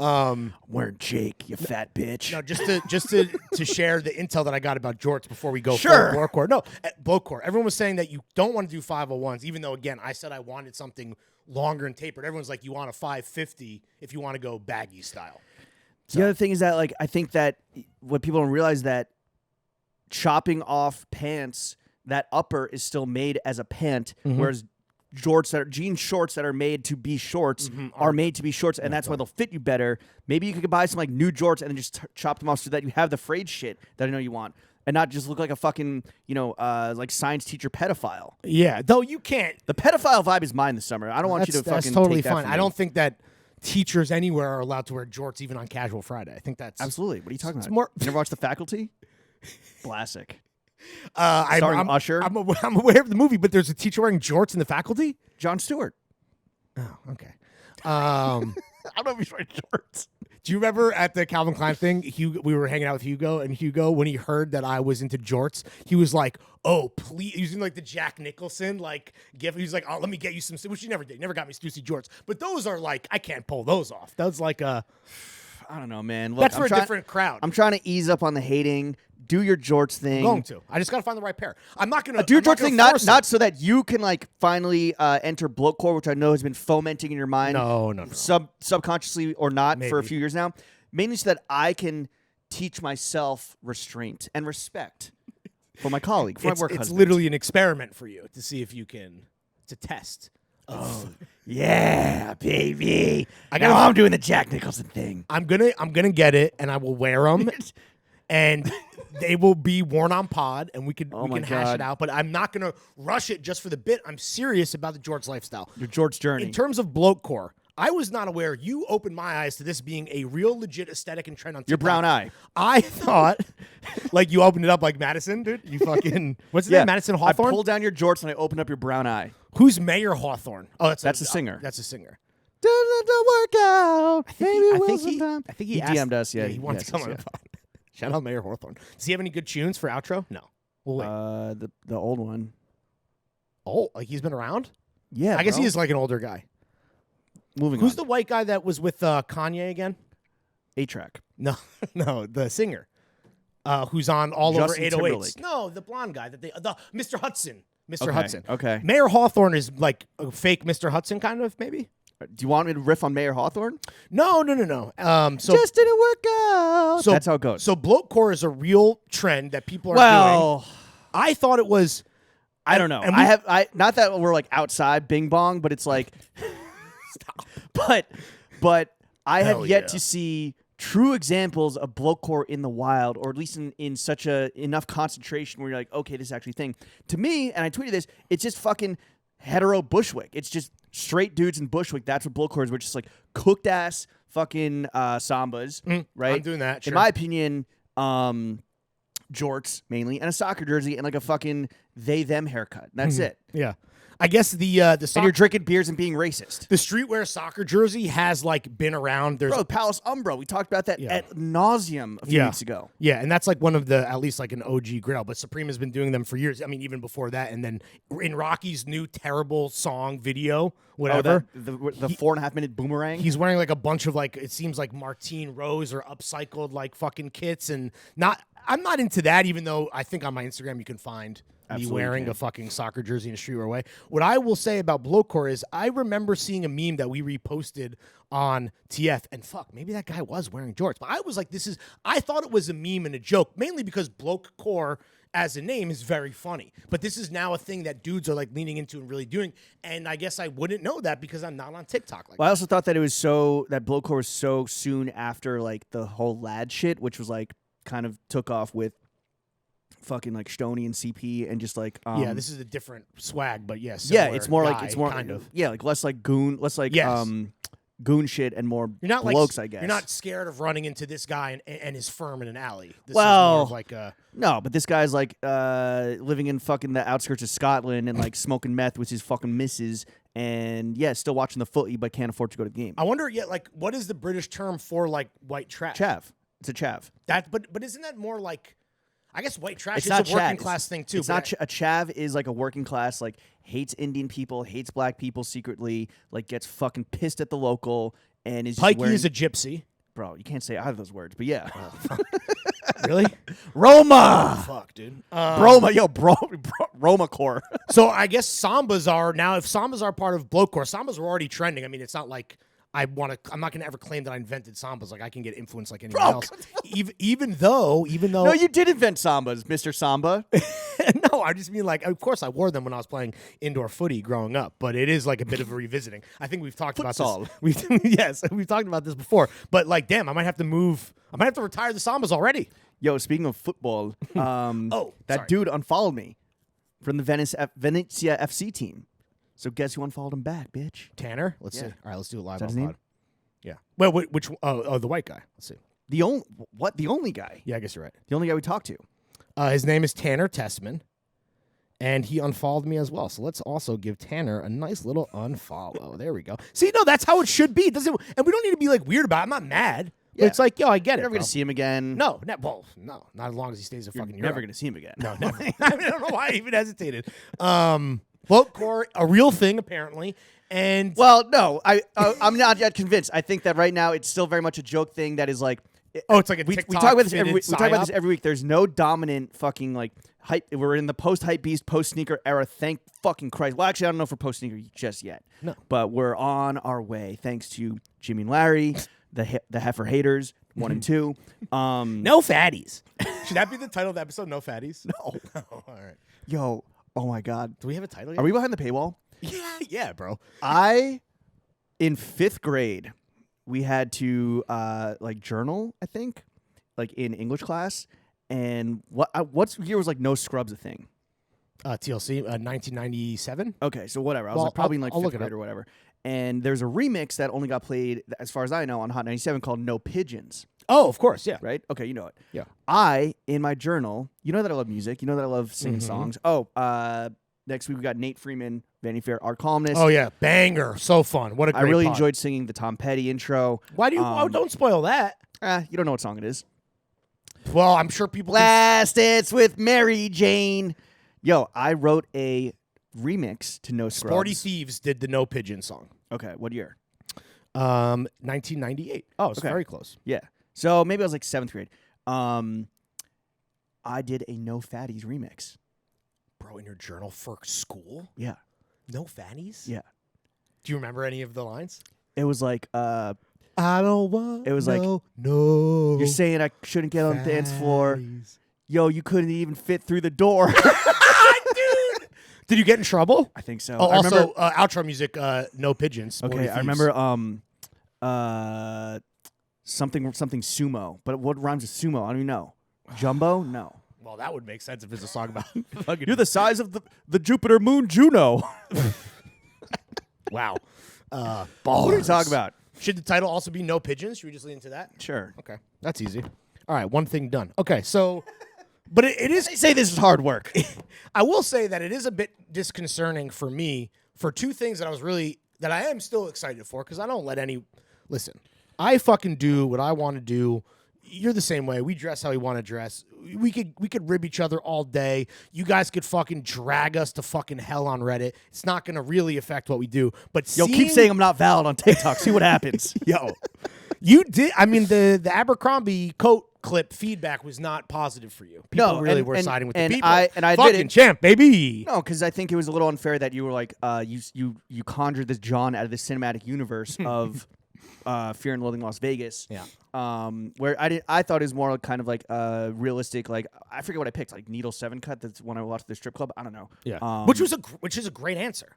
I'm wearing Jake, you fat bitch. No, just to share the intel that I got about jorts before we go Sure. for Blokecore. No, at Blokecore. Everyone was saying that you don't want to do 501s, even though again I said I wanted something longer and tapered. Everyone's like, you want a 550 if you want to go baggy style. The other thing is that like I think that what people don't realize that chopping off pants, that upper is still made as a pant, whereas jean shorts that are made to be shorts are made to be shorts, and that's why they'll fit you better. Maybe you could buy some like new jorts and then just chop them off so that you have the frayed shit that I know you want, and not just look like a fucking like science teacher pedophile. Yeah, though you can't. The pedophile vibe is mine this summer. I don't want you to That's fucking totally take that fine. from I me. don't think that teachers anywhere are allowed to wear jorts even on casual Friday. I think that's Absolutely. What are you talking about? more- You never watched The Faculty? Classic. I'm Usher? I'm aware of the movie, but there's a teacher wearing jorts in the faculty. Jon Stewart. Oh, okay. I don't know if he's wearing shorts. Do you remember at the Calvin Klein thing, we were hanging out with Hugo, and Hugo, when he heard that I was into jorts, he was like, "Oh, please," using like the Jack Nicholson gift. He was like, "Oh, let me get you some," which he never did. He never got me Stussy jorts, but those are like I can't pull those off. That's like I don't know, man. Look, that's for a different crowd. I'm trying to ease up on the hating. Do your jorts thing. I'm going to. I just got to find the right pair. I'm not going to do your jorts thing, not so that you can like finally enter Bloatcore, which I know has been fomenting in your mind. No. Subconsciously or not for a Maybe. few years now. Mainly so that I can teach myself restraint and respect for my colleague, for my work It's husband. literally an experiment for you to see if you can. It's a test. Yeah, baby. I'm doing the Jack Nicholson thing. I'm gonna get it, and I will wear them, and they will be worn on pod, and we can hash it out. But I'm not gonna rush it just for the bit. I'm serious about the Jorts lifestyle. Your Jorts journey. In terms of Blokecore, I was not aware. You opened my eyes to this being a real legit aesthetic and trend on TikTok. Your brown eye. I thought, like you opened it up like Madison, dude. You fucking what's his name? Madison Cawthorn. I pulled down your jorts and I opened up your brown eye. Who's Mayor Hawthorne? Oh, that's a singer. That's a singer. Doesn't work out. I think he DM'd us. Yeah, he wants to come on the pod. Shout out Mayor Hawthorne. Does he have any good tunes for outro? No. We'll wait. The old one. Oh, like he's been around? Yeah, I guess he is like an older guy. Moving Who's on. the white guy that was with Kanye again? A-Track. No, the singer. Who's on all Justin over 808s. Timberlake. No, the blonde guy that the Mr. Hudson. Okay, Hudson. okay. Mayor Hawthorne is like a fake Mr. Hudson, kind of, maybe? Do you want me to riff on Mayor Hawthorne? No. So Just didn't work out. So that's how it goes. So Bloatcore is a real trend that people are doing. I thought it was. I don't know. And I not that we're like outside Bing Bong, but it's like but I have yet to see true examples of Blokecore in the wild, or at least in such enough concentration where you're like, okay, this is actually a thing. To me, and I tweeted this, it's just fucking hetero Bushwick. It's just straight dudes in Bushwick. That's what Blokecore is, which is like cooked ass fucking Sambas, right? I'm doing that. Sure. In my opinion, jorts mainly, and a soccer jersey, and like a fucking they-them haircut. That's it. Yeah. I guess the And you're drinking beers and being racist. the streetwear soccer jersey has like been around. There's Bro, Palace Umbro. We talked about that at nauseum a few weeks ago. Yeah, and that's like one of the, at least like an OG grill. But Supreme has been doing them for years. I mean, even before that. And then in Rocky's new terrible song video, whatever. The 4.5 minute boomerang. He's wearing like a bunch of like, it seems like Martine Rose or upcycled like fucking kits. And I'm not into that, even though I think on my Instagram you can find me wearing a fucking soccer jersey in a streetwear way. What I will say about Blokecore is I remember seeing a meme that we reposted on TF, and fuck, maybe that guy was wearing jorts. But I was like, I thought it was a meme and a joke, mainly because Blokecore as a name is very funny. But this is now a thing that dudes are like leaning into and really doing. And I guess I wouldn't know that because I'm not on TikTok. I also thought that it was that Blokecore was so soon after like the whole lad shit, which was like kind of took off with fucking like Stoney and CP and just like this is a different swag, but yes, it's more like it's more kind of like less like goon, goon shit and more you're not blokes, like, I guess. You're not scared of running into this guy and his firm in an alley. This is well, more of like a no, but this guy's like living in fucking the outskirts of Scotland and like smoking meth with his fucking missus and still watching the footy but can't afford to go to the game. I wonder, like what is the British term for like white trash? Chav. It's a chav. But isn't that more like? I guess white trash is not a working class thing too. It's not a chav is like a working class, like hates Indian people, hates black people secretly, like gets fucking pissed at the local and is Pikey wearing, is a gypsy. Bro, you can't say either of those words, but yeah. Really? Roma. Oh, fuck, dude. Roma core. So I guess Sambas are now. If Sambas are part of Blokecore, Sambas were already trending. I mean, it's not like I'm not going to ever claim that I invented Sambas. Like I can get influence like anyone else. Even though. No, you did invent Sambas, Mr. Samba. No, I just mean like, of course I wore them when I was playing indoor footy growing up, but it is like a bit of a revisiting. I think we've talked about this. We've talked about this before, but like, damn, I might have to retire the Sambas already. Yo, speaking of football, that dude unfollowed me from the Venezia FC team. So guess who unfollowed him back, bitch? Tanner? Let's see. All right, let's do it live on his pod. name? Yeah. Well, which? Oh, the white guy. Let's see. The only guy? Yeah, I guess you're right. The only guy we talked to. His name is Tanner Tessman, and he unfollowed me as well. So let's also give Tanner a nice little unfollow. There we go. See, no, that's how it should be. And we don't need to be like weird about it. I'm not mad. Yeah. It's like, yo, I get it. You're never going to see him again. No, no, not as long as he stays in fucking Europe. Never going to see him again. No, never. I don't know why I even hesitated. Blokecore, a real thing apparently, and no, I'm not yet convinced. I think that right now it's still very much a joke thing that is like, it's like a TikTok. We talk about this every week. There's no dominant fucking like hype. We're in the post hype beast, post sneaker era. Thank fucking Christ. Well, actually, I don't know if we're post sneaker just yet. No, but we're on our way thanks to Jimmy and Larry, the heifer haters, 1 and 2. No fatties. Should that be the title of the episode? No fatties? No. All right. Yo, oh my God. Do we have a title yet? Are we behind the paywall? Yeah, bro. In 5th grade, we had to like journal, I think, like in English class. And what year was like no scrubs a thing? TLC, 1997. Okay, so whatever. I was like probably in like 5th grade or whatever. And there's a remix that only got played, as far as I know, on Hot 97 called No Pigeons. Oh, of course, yeah. Right? Okay, you know it. Yeah. In my journal, you know that I love music. You know that I love singing songs. Next week we got Nate Freeman, Vanity Fair, our columnist. Oh, yeah. Banger. So fun. What a great I really pod. enjoyed singing the Tom Petty intro. Why do you, don't spoil that. You don't know what song it is. Well, I'm sure people Last Dance with Mary Jane. Yo, I wrote a remix to No Scrubs. Sporty Thieves did the No Pigeon song. Okay, what year? 1998. Oh, it's very close. Yeah. So maybe I was like 7th grade. I did a No Fatties remix. Bro, in your journal for school? Yeah. No fatties? Yeah. Do you remember any of the lines? It was like, I don't want it was like, no. you're saying I shouldn't get on the dance floor. Yo, you couldn't even fit through the door. Dude! Did you get in trouble? I think so. Oh, I also, outro music, No Pigeons. Okay, I remember something sumo. But what rhymes with sumo? I don't even know. Jumbo? No. Well, that would make sense if it's a song about fucking... You're the size of the Jupiter moon Juno. Wow. What are you talking about? Should the title also be No Pigeons? Should we just lean into that? Sure. Okay. That's easy. All right, one thing done. Okay, so... But it is... They say this is hard work. I will say that it is a bit disconcerting for me for two things that I am still excited for, because I don't let any... Listen, I fucking do what I want to do. You're the same way. We dress how we want to dress. We could rib each other all day. You guys could fucking drag us to fucking hell on Reddit. It's not going to really affect what we do. But Yo, keep saying I'm not valid on TikTok. See what happens. Yo, you did. I mean, the Abercrombie coat clip feedback was not positive for you. People really were siding with the people. I fucking did it. champ, baby. No, because I think it was a little unfair that you were like, you conjured this John out of the cinematic universe of Fear and Loathing Las Vegas. Yeah. Where I thought it was more kind of like realistic. Like I forget what I picked. Like Needle 7 Cut. That's when I watched the strip club. I don't know. Yeah. Which is a great answer,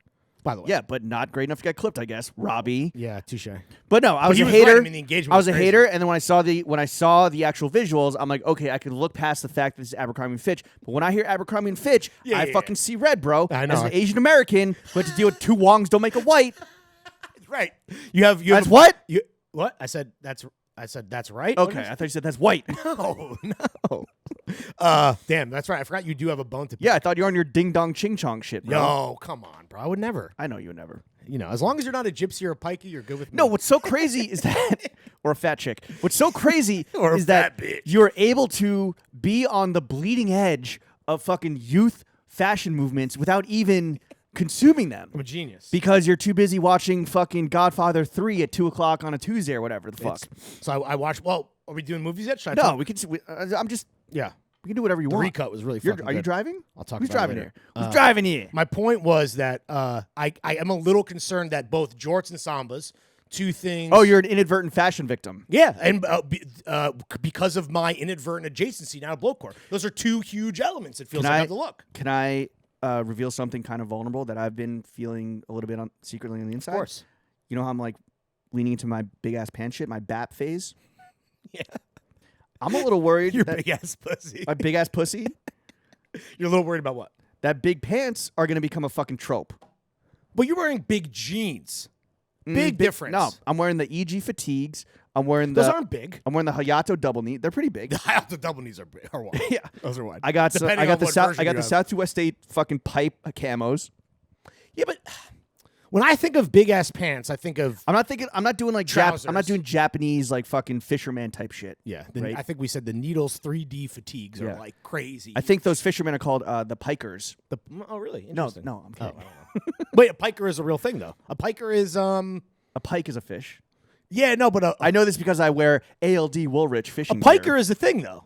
by the way. Yeah, but not great enough to get clipped, I guess. Robbie. Yeah, touche. But no, I was a hater. I was a hater, and then when I saw the actual visuals, I'm like, okay, I could look past the fact that this is Abercrombie & Fitch. But when I hear Abercrombie & Fitch, I fucking see red, bro. I know. As an Asian American who had to deal with two Wongs don't make a white. Right. You have what? What? I said that's right. Okay, I thought you said that's white. No. Damn, that's right. I forgot you do have a bone to pick. Yeah, I thought you were on your ding dong ching chong shit, bro. Yo, come on, bro. I would never. I know you would never. You know, as long as you're not a gypsy or a pikey, you're good with me. No, what's so crazy is that, or a fat chick. What's so crazy Or a is that fat bitch. you're able to be on the bleeding edge of fucking youth fashion movements without even consuming them. I'm a genius. Because you're too busy watching fucking Godfather 3 at 2 o'clock on a Tuesday or whatever the fuck. So I watched. Well, are we doing movies yet? Should I No, talk? we can. I'm just. Yeah. We can do whatever you The want. recut was really fucking Are you good. driving? I'll talk Who's about driving it later. here? Who's driving here? My point was that I am a little concerned that both jorts and sambas, two things. Oh, you're an inadvertent fashion victim. Yeah, and because of my inadvertent adjacency now to Blokecore. Those are two huge elements. It feels like I have the look. Can I reveal something kind of vulnerable that I've been feeling a little bit secretly on the inside? Of course. You know how I'm like leaning into my big ass pants shit, my BAP phase? Yeah. I'm a little worried. Your that big ass pussy. my big ass pussy? You're a little worried about what? That big pants are going to become a fucking trope. But you're wearing big jeans. Big difference. No, I'm wearing the EG fatigues. I'm wearing the. Those aren't big. I'm wearing the Hayato double knee. They're pretty big. The double knees are big. Or wide. Yeah, Those are wide. I got Depending I got on the what South. version I got you the have. South to West State fucking pipe camos. Yeah, but when I think of big ass pants, I think of I'm not doing like Trousers. I'm not doing Japanese like fucking fisherman type shit. Right? I think we said the Needles 3D fatigues Yeah. are like crazy. I think those fishermen are called the Pikers. Oh, really? No, Interesting. no, I'm kidding. I don't know. Wait, a piker is a real thing, though. A piker is A pike is a fish. Yeah, no, but I know this because I wear ALD Woolrich fishing a piker gear. is a thing, though.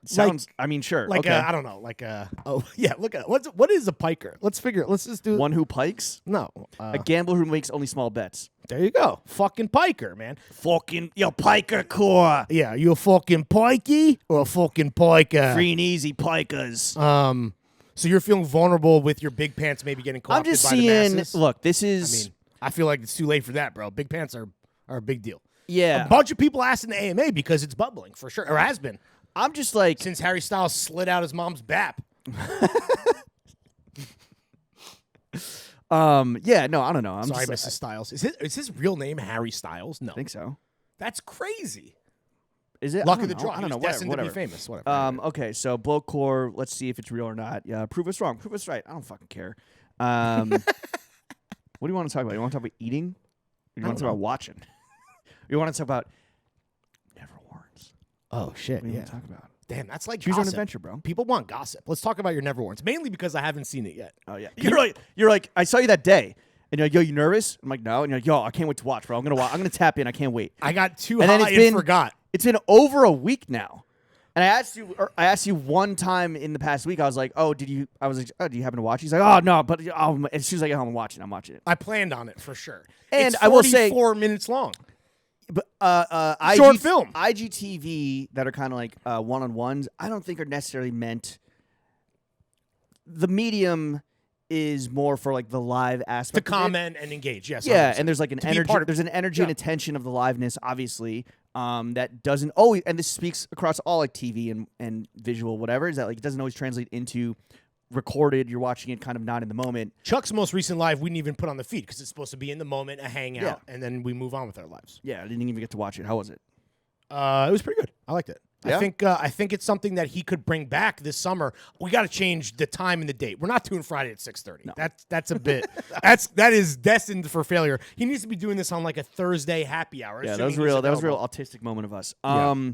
Sounds. I mean, sure. Like okay. I don't know, like oh yeah, look at what is a piker? Let's just do One who pikes. No, A gambler who makes only small bets. There you go. Fucking piker, man. Fucking yo, Blokecore. Yeah, you a fucking pikey or a fucking piker? Free and easy Pikers. So you're feeling vulnerable with your big pants maybe getting co-opted I'm just by the seeing. masses? Look, this is. I feel like it's too late for that, bro. Big pants are a big deal. Yeah. A bunch of people asked in the AMA because it's bubbling for sure, or has been I'm just like. since Harry Styles slid out his mom's bap. Yeah. No, I don't know. I'm Sorry, just, Mrs. Styles. Is his real name Harry Styles? No, I think so. that's crazy. Is it? Luck I of don't the know. draw. I don't know. He was destined Whatever. to be famous. Whatever. Okay, so Blokecore, let's see if it's real or not. Yeah, prove us wrong. Prove us right. I don't fucking care. What do you want to talk about? You want to talk about eating? Or you want to talk about watching? You want to talk about Neverwarns? Oh shit! What do you Yeah. want to talk about? Damn, that's like Choose your own gossip. adventure, bro. People want gossip. Let's talk about your Neverwarns, mainly because I haven't seen it yet. Oh yeah. You're like, I saw you that day, and you're like, yo, you nervous? I'm like, no. And you're like, yo, I can't wait to watch, bro. I'm gonna tap in. I can't wait. I got too And then high it's and been- forgot. It's been over a week now. And I asked you one time in the past week. I was like, "Oh, I was like, "Oh, do you happen to watch?" He's like, "Oh, no." But as soon as I get home, I'm watching it. I planned on it for sure. And it's I will say- 44 minutes long. But Short film. IGTV that are kind of like one-on-ones, I don't think are necessarily meant. The medium is more for like the live To aspect. of it. comment and engage, yes. Yeah, 100%. and there's like an To be energy. part of- There's an energy Yeah. and attention of the liveness, obviously. That doesn't always, and this speaks across all like TV and visual, whatever. Is that like it doesn't always translate into recorded. You're watching it kind of not in the moment. Chuck's most recent live we didn't even put on the feed because it's supposed to be in the moment, a hangout, Yeah. and then we move on with our lives. Yeah, I didn't even get to watch it. How was it? It was pretty good. I liked it. Yeah? I think it's something that he could bring back this summer. We got to change the time and the date. We're not doing Friday at 6:30. No. That's a bit. that is destined for failure. He needs to be doing this on like a Thursday happy hour. Yeah, that assuming was he's real. That was a real available. autistic moment of us. Yeah.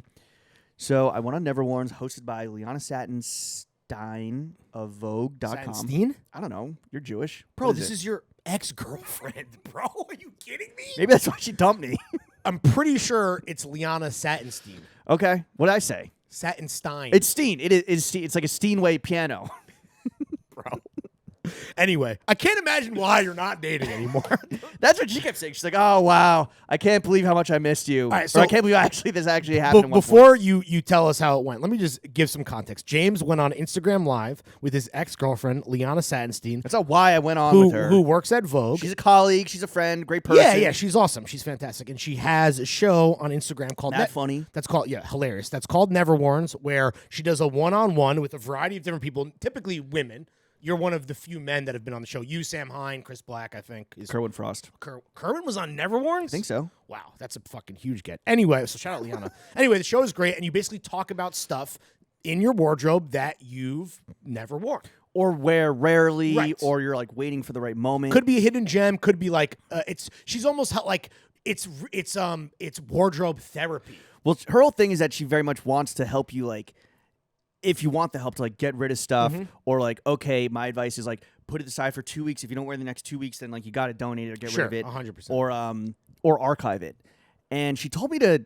So I went on Neverwarns, hosted by Liana Satinstein of Vogue.com. Satinstein? I don't know. You're Jewish, Bro, What this it? is your ex-girlfriend, bro. Are you kidding me? Maybe that's why she dumped me. I'm pretty sure it's Liana Satinstein. Okay, what did I say? Satinstein. It's Steen. It's like a Steinway piano. bro. Anyway, I can't imagine why you're not dating anymore. That's what she kept saying. She's like, "Oh wow, I can't believe how much I missed you." right, Or so- I can't believe this actually happened. But at one point." before you tell us how it went, let me just give some context. James went on Instagram Live with his ex-girlfriend, Liana Satinstein, that's not why I went on with her. who works at Vogue. She's a colleague. She's a friend. Great person. Yeah, she's awesome. She's fantastic. And she has a show on Instagram called That funny. That's called, hilarious. That's called Neverwarns, where she does a one-on-one with a variety of different people, typically women. You're one of the few men that have been on the show. You, Sam Hine, Chris Black, I think. Kerwin Frost. Kerwin was on Neverwarns? I think so. Wow, that's a fucking huge get. Anyway, so shout out Liana. Anyway, the show is great, and you basically talk about stuff in your wardrobe that you've never worn. Or wear rarely, Right. or you're like waiting for the right moment. Could be a hidden gem. Could be like she's almost like it's wardrobe therapy. Well, her whole thing is that she very much wants to help you, like, if you want the help to like get rid of stuff, or like, okay, my advice is like put it aside for 2 weeks. If you don't wear it the next 2 weeks, then like you got to donate it or get rid of it, 100%. or archive it. And she told me to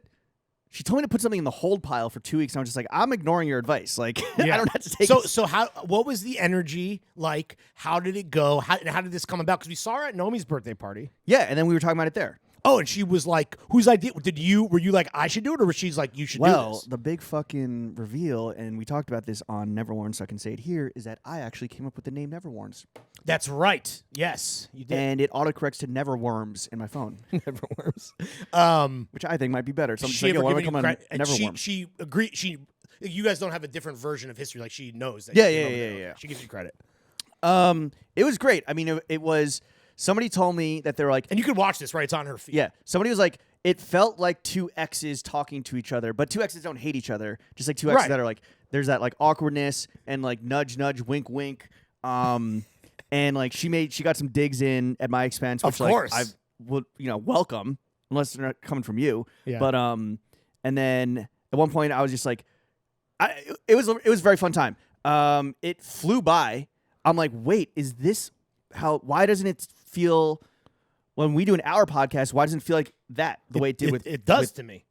put something in the hold pile for 2 weeks. And I was just like, I'm ignoring your advice. Like, I don't have to take. So what was the energy like? How did it go? How did this come about? Because we saw her at Nomi's birthday party. Yeah, and then we were talking about it there. Oh, and she was like, "Whose idea? Were you like, I should do it, or was she's like, you should do Well, this?" the big fucking reveal, and we talked about this on Neverwarns, so I can say it here, is that I actually came up with the name Neverwarns. That's right. Yes, you did. And it autocorrects to Neverworms in my phone, Neverwarns. which I think might be better. So I'm just She like, ever why don't I given come you on credit? And Neverworms? she agreed. You guys don't have a different version of history. Like she knows that. Yeah, you yeah, came up with yeah, it. yeah. She gives you credit, It was great. I mean, it was, somebody told me that they were like, and you can watch this. Right, it's on her feed. yeah, somebody was like, it felt like two exes talking to each other, but two exes don't hate each other. Just like two exes Right. that are like, there's that like awkwardness and like nudge, nudge, wink, wink. And like she got some digs in at my expense, which Of course. like I would, welcome, unless they're not coming from you. Yeah. But and then at one point I was just like, it was a very fun time. It flew by. I'm like, wait, is this why doesn't it feel, when we do an hour podcast, why doesn't it feel like that the way it did with it does with- to me.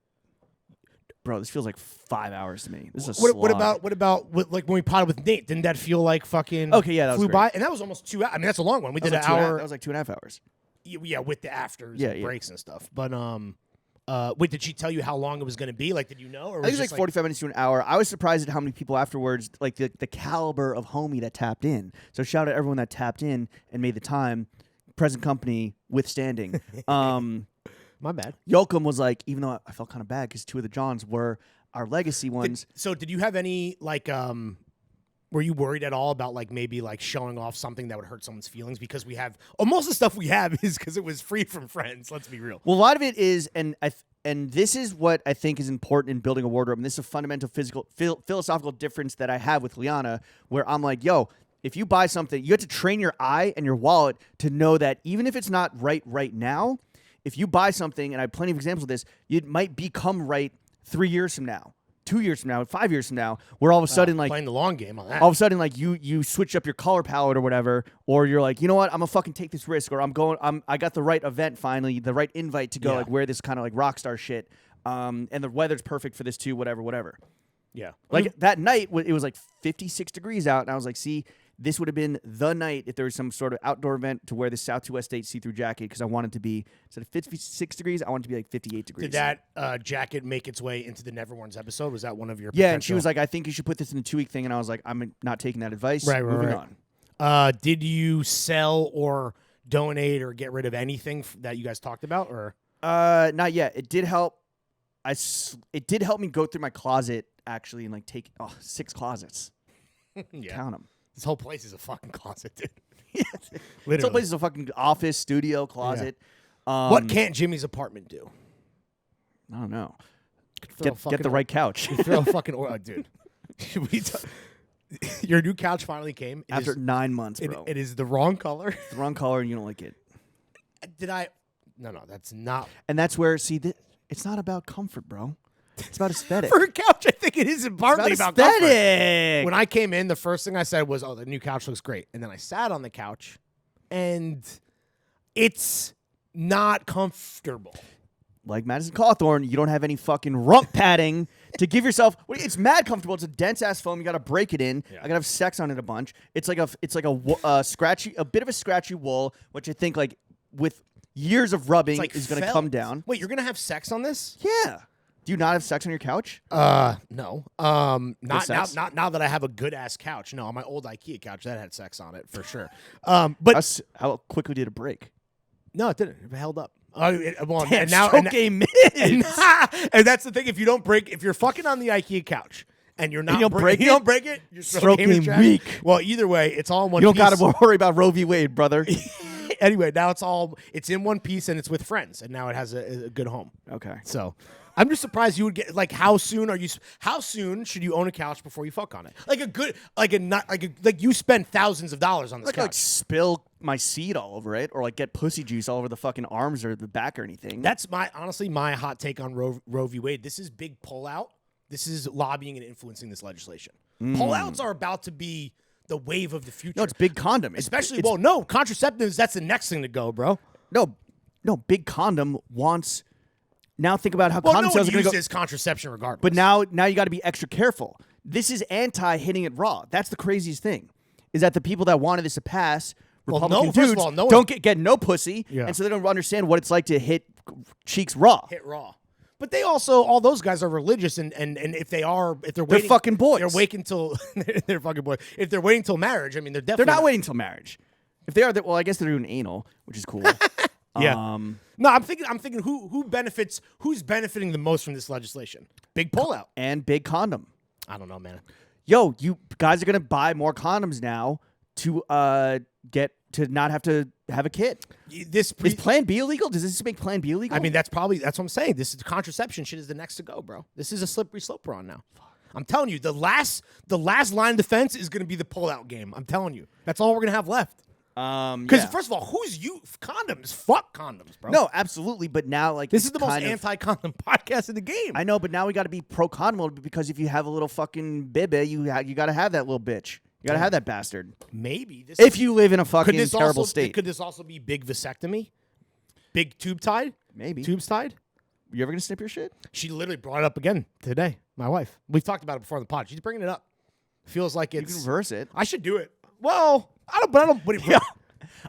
Bro, this feels like 5 hours to me. This is a What slog. about like when we potted with Nate? Didn't that feel like fucking Okay, yeah, that was flew great. by? And that was almost 2 hours. I mean, that's a long one. We That did was an like hour. that was like 2.5 hours. Yeah, with the afters Yeah, and yeah. breaks and stuff. But wait, did she tell you how long it was going to be? Like, did you know? Or I think it was just like 45 minutes to an hour. I was surprised at how many people afterwards, like the caliber of homie that tapped in. So shout out everyone that tapped in and made the time. Present company withstanding. My bad. Yoakum was like, even though I felt kind of bad because 2 of the Johns were our legacy ones. So did you have any, like, were you worried at all about, like, maybe, like, showing off something that would hurt someone's feelings? Because we have, most of the stuff we have is because it was free from friends. Let's be real. Well, a lot of it is, and this is what I think is important in building a wardrobe, and this is a fundamental philosophical difference that I have with Liana, where I'm like, yo, if you buy something, you have to train your eye and your wallet to know that even if it's not right now, if you buy something, and I have plenty of examples of this, it might become right 3 years from now, 2 years from now, 5 years from now, where all of a sudden, like, playing the long game on that. all of a sudden, like, you switch up your color palette or whatever, or you're like, you know what, I'm gonna fucking take this risk, or I got the right event finally, the right invite to go, like, wear this kind of like rock star shit, and the weather's perfect for this too, whatever. Yeah. Like that night, it was like 56 degrees out, and I was like, see, this would have been the night if there was some sort of outdoor event to wear the South to West State see-through jacket, because I wanted to be, instead of 56 degrees, I wanted to be like 58 degrees. Did that jacket make its way into the Neverwarns episode? Was that one of your Yeah, and she was like, I think you should put this in a 2-week thing, and I was like, I'm not taking that advice. Moving on. Did you sell or donate or get rid of anything that you guys talked about? Or not yet. It did help. It did help me go through my closet, actually, and like take 6 closets. Yeah. Count them. This whole place is a fucking closet, dude. Literally. This whole place is a fucking office, studio, closet. Yeah. What can't Jimmy's apartment do? I don't know. Get the right couch. Throw a fucking dude. Your new couch finally came. After 9 months, bro. It is the wrong color. It's the wrong color, and you don't like it. No, that's not. And that's where, it's not about comfort, bro. It's about aesthetic. For a couch, I think it is partly about aesthetic. Comfort. When I came in, the first thing I said was, "Oh, the new couch looks great." And then I sat on the couch, and it's not comfortable. Like Madison Cawthorn, you don't have any fucking rump padding to give yourself. It's mad comfortable. It's a dense ass foam. You got to break it in. I gotta have sex on it a bunch. It's like a scratchy, a bit of a scratchy wool, which I think like with years of rubbing is gonna come down. Wait, you're gonna have sex on this? Yeah. Do you not have sex on your couch? No. Not now that I have a good ass couch. No, on my old IKEA couch that had sex on it for sure. But how quickly did it break? No, it didn't. It held up. And that's the thing. If you're fucking on the IKEA couch and you're not, you don't break it. Your stroke game weak. Well, either way, it's all in one. You don't got to worry about Roe v. Wade, brother. Anyway, now it's in one piece and it's with friends, and now it has a good home. Okay, so. I'm just surprised you would get like how soon should you own a couch before you fuck on it? Like you spend thousands of dollars on this couch. Like spill my seed all over it, or like get pussy juice all over the fucking arms or the back or anything. That's honestly my hot take on Roe v. Wade. This is big pullout. This is lobbying and influencing this legislation. Pullouts are about to be the wave of the future. No, it's big condom. Contraceptives, that's the next thing to go, bro. No, big condom wants. Now think about how condom sales are going to go. Uses contraception regardless. But now you got to be extra careful. This is anti hitting it raw. That's the craziest thing. Is that the people that wanted this to pass, Republican dudes, don't get no pussy, and so they don't understand what it's like to hit cheeks raw. Hit raw. But they also, all those guys are religious, and if they're waiting, they're fucking boys. They're waiting till they're fucking boys. If they're waiting till marriage, I mean, they're not waiting till marriage. If they are, well, I guess they're doing anal, which is cool. Yeah. No, I'm thinking who benefits? Who's benefiting the most from this legislation? Big pullout and big condom. I don't know, man. Yo, you guys are gonna buy more condoms now to not have to have a kid. Is Plan B illegal? Does this make Plan B illegal? I mean, that's what I'm saying. This is contraception shit is the next to go, bro. This is a slippery slope we're on now. I'm telling you, the last line of defense is gonna be the pullout game. I'm telling you, that's all we're gonna have left. Because first of all, condoms? Fuck condoms, bro. No, absolutely. But now, like, this is the most anti-condom podcast in the game. I know, but now we got to be pro condom because if you have a little fucking bibby, you got to have that little bitch. You got to have that bastard. Maybe if you live in a fucking terrible state. Could this also be big vasectomy? Big tube tied? Maybe tubes tied. You ever gonna snip your shit? She literally brought it up again today. My wife. We've talked about it before on the pod. She's bringing it up. Feels like it's. You can reverse it. I should do it. Well. I don't. Yeah.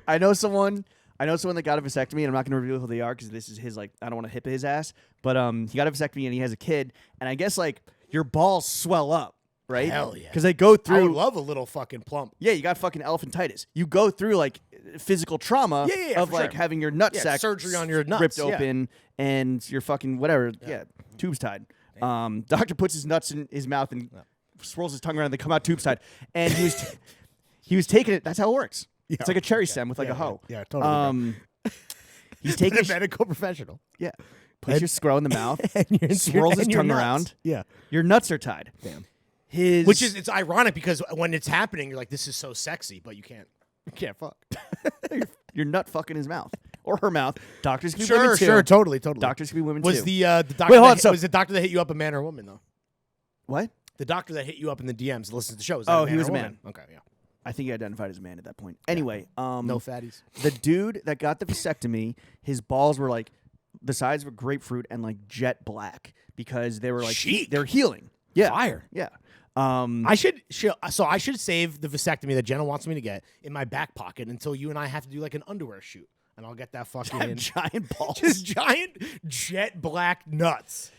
I know someone I know someone that got a vasectomy, and I'm not going to reveal who they are because this is his, like, I don't want to hip his ass. But he got a vasectomy, and he has a kid. And I guess, like, your balls swell up, right? Hell yeah. Because they go I through. would love a little fucking plump. Yeah, you got fucking elephantitis. You go through, like, physical trauma Yeah, of, for like, sure. having your nutsack surgery on your nuts, ripped yeah. open and your fucking whatever, tubes tied. Doctor puts his nuts in his mouth and swirls his tongue around. And they come out tubes tied. And he was taking it. That's how it works. Yeah, it's like a cherry stem with like a hoe. Yeah, totally. He's taking a medical professional. Yeah. Puts your scroll in the mouth, and swirls his tongue nuts. around. Yeah. Your nuts are tied. Damn. Which is, it's ironic because when it's happening, you're like, this is so sexy, but you can't fuck. You're nut fucking his mouth. Or her mouth. Doctors can be women too. Sure, totally. Doctors can be women was too. The doctor Wait, hold on, was the doctor that hit you up a man or a woman, though? What? The doctor that hit you up in the DMs to listen to the show. He was a man. Okay, yeah. I think he identified as a man at that point. Anyway, no fatties. The dude that got the vasectomy, his balls were like the size of a grapefruit and like jet black because they were like they're healing. Yeah, Fire. Yeah. I should save the vasectomy that Jenna wants me to get in my back pocket until you and I have to do like an underwear shoot, and I'll get that fucking giant balls, just giant jet black nuts.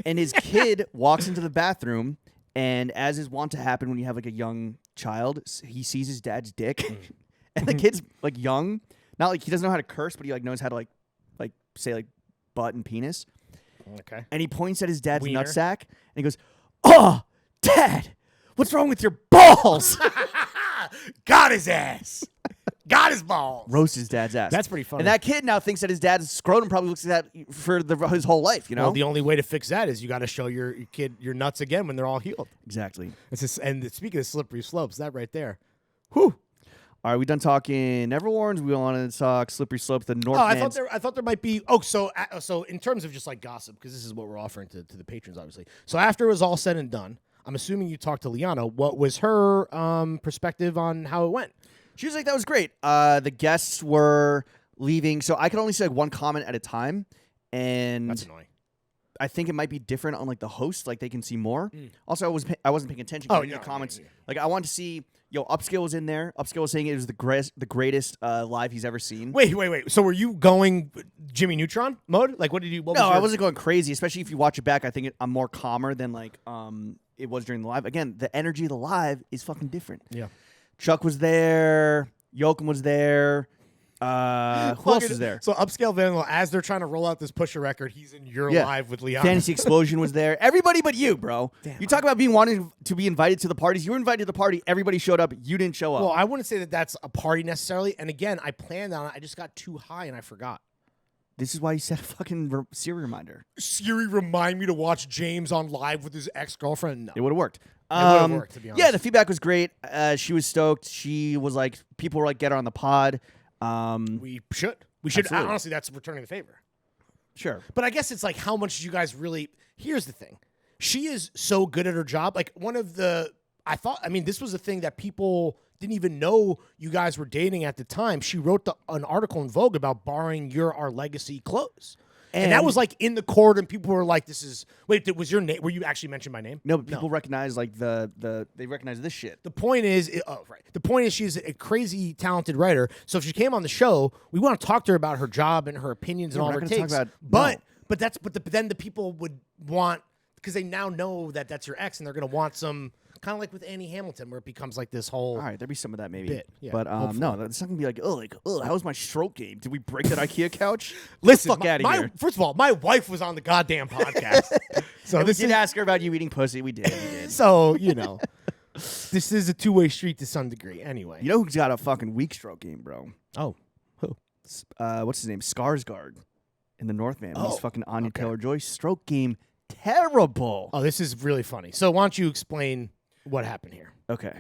And his kid walks into the bathroom, and as is wont to happen when you have like a young child, he sees his dad's dick, and the kid's like young, not like he doesn't know how to curse, but he like knows how to like say like butt and penis. Okay. And he points at his dad's Wiener. nutsack, and he goes, "Oh, Dad, what's wrong with your balls?" Got his ass. Got his balls. Roast his dad's ass. That's pretty funny. And that kid now thinks that his dad's scrotum probably looks at that for his whole life, you know? Well, the only way to fix that is you got to show your kid your nuts again when they're all healed. Exactly. And speaking of slippery slopes, that right there. Whew. All right, we done talking Neverwarns. We wanted to talk Slippery Slope, the Northman. I thought there might be. Oh, so in terms of just like gossip, because this is what we're offering to the patrons, obviously. So after it was all said and done, I'm assuming you talked to Liana. What was her perspective on how it went? She was like, that was great. The guests were leaving, so I could only say like one comment at a time, and that's annoying. I think it might be different on like the host, like they can see more. Also, I wasn't paying attention to the comments. Yeah. Like I wanted to see. Upscale was in there. Upscale was saying it was the greatest live he's ever seen. Wait. So were you going Jimmy Neutron mode? Like, what did you? I wasn't going crazy. Especially if you watch it back, I think I'm more calmer than like it was during the live. Again, the energy of the live is fucking different. Yeah. Chuck was there. Joachim was there. Who else was there? So Upscale Vanilla, as they're trying to roll out this Pusher record, he's in your live with Liana. Fantasy Explosion was there. Everybody but you, bro. Damn. You talk about wanting to be invited to the parties. You were invited to the party. Everybody showed up. You didn't show up. Well, I wouldn't say that that's a party necessarily. And again, I planned on it. I just got too high and I forgot. This is why you set a fucking Siri reminder. Siri remind me to watch James on live with his ex-girlfriend? No. It would have worked. It would have worked, to be honest. Yeah, the feedback was great. She was stoked. She was like, people were like, get her on the pod. We should. Absolutely. Honestly, that's returning the favor. Sure. But I guess it's like, how much do you guys really... Here's the thing. She is so good at her job. Like, this was a thing that people didn't even know you guys were dating at the time. She wrote an article in Vogue about borrowing Our Legacy clothes. And that was like in the court, and people were like, "This is wait, was your name? Were you actually mentioned my name?" No, but people recognize like they recognize this shit. The point is, The point is, she's a crazy talented writer. So if she came on the show, we want to talk to her about her job and her opinions and all her takes. But then the people would want, because they now know that that's your ex, and they're going to want some. Kind of like with Annie Hamilton, where it becomes like this whole. All right, there'd be some of that maybe. Bit, yeah, but no, it's not gonna be like, how was my stroke game? Did we break that IKEA couch? Listen, Get the fuck out of here. First of all, my wife was on the goddamn podcast, so we did ask her about you eating pussy. We did. So this is a two-way street to some degree. Anyway, you know who's got a fucking weak stroke game, bro? Oh, who? What's his name? Skarsgård in the Northman. He's fucking Anya Taylor-Joy. Stroke game terrible. Oh, this is really funny. So why don't you explain what happened here? Okay.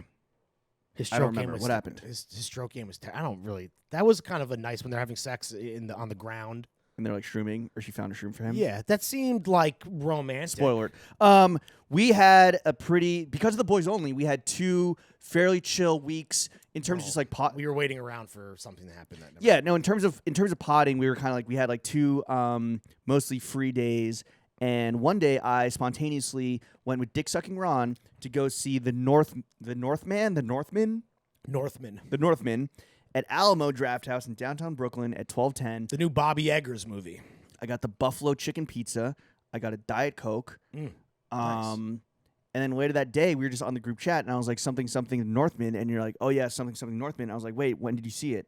His I stroke don't remember. game was What happened? His stroke game was I don't really. That was kind of a nice when they're having sex on the ground. And they're like shrooming, or she found a shroom for him. Yeah, that seemed like romantic. Spoiler alert. We had because of the boys only, we had 2 fairly chill weeks in terms of just like pot. We were waiting around for something to happen. In terms of potting, we were kind of like we had like 2 mostly free days. And one day I spontaneously went with Dick Sucking Ron to go see the Northman. at Alamo Draft House in downtown Brooklyn at 12:10. The new Bobby Eggers movie. I got the buffalo chicken pizza. I got a Diet Coke. Nice. And then later that day, we were just on the group chat, and I was like, something Northman, and you're like, oh yeah, something Northman. I was like, wait, when did you see it?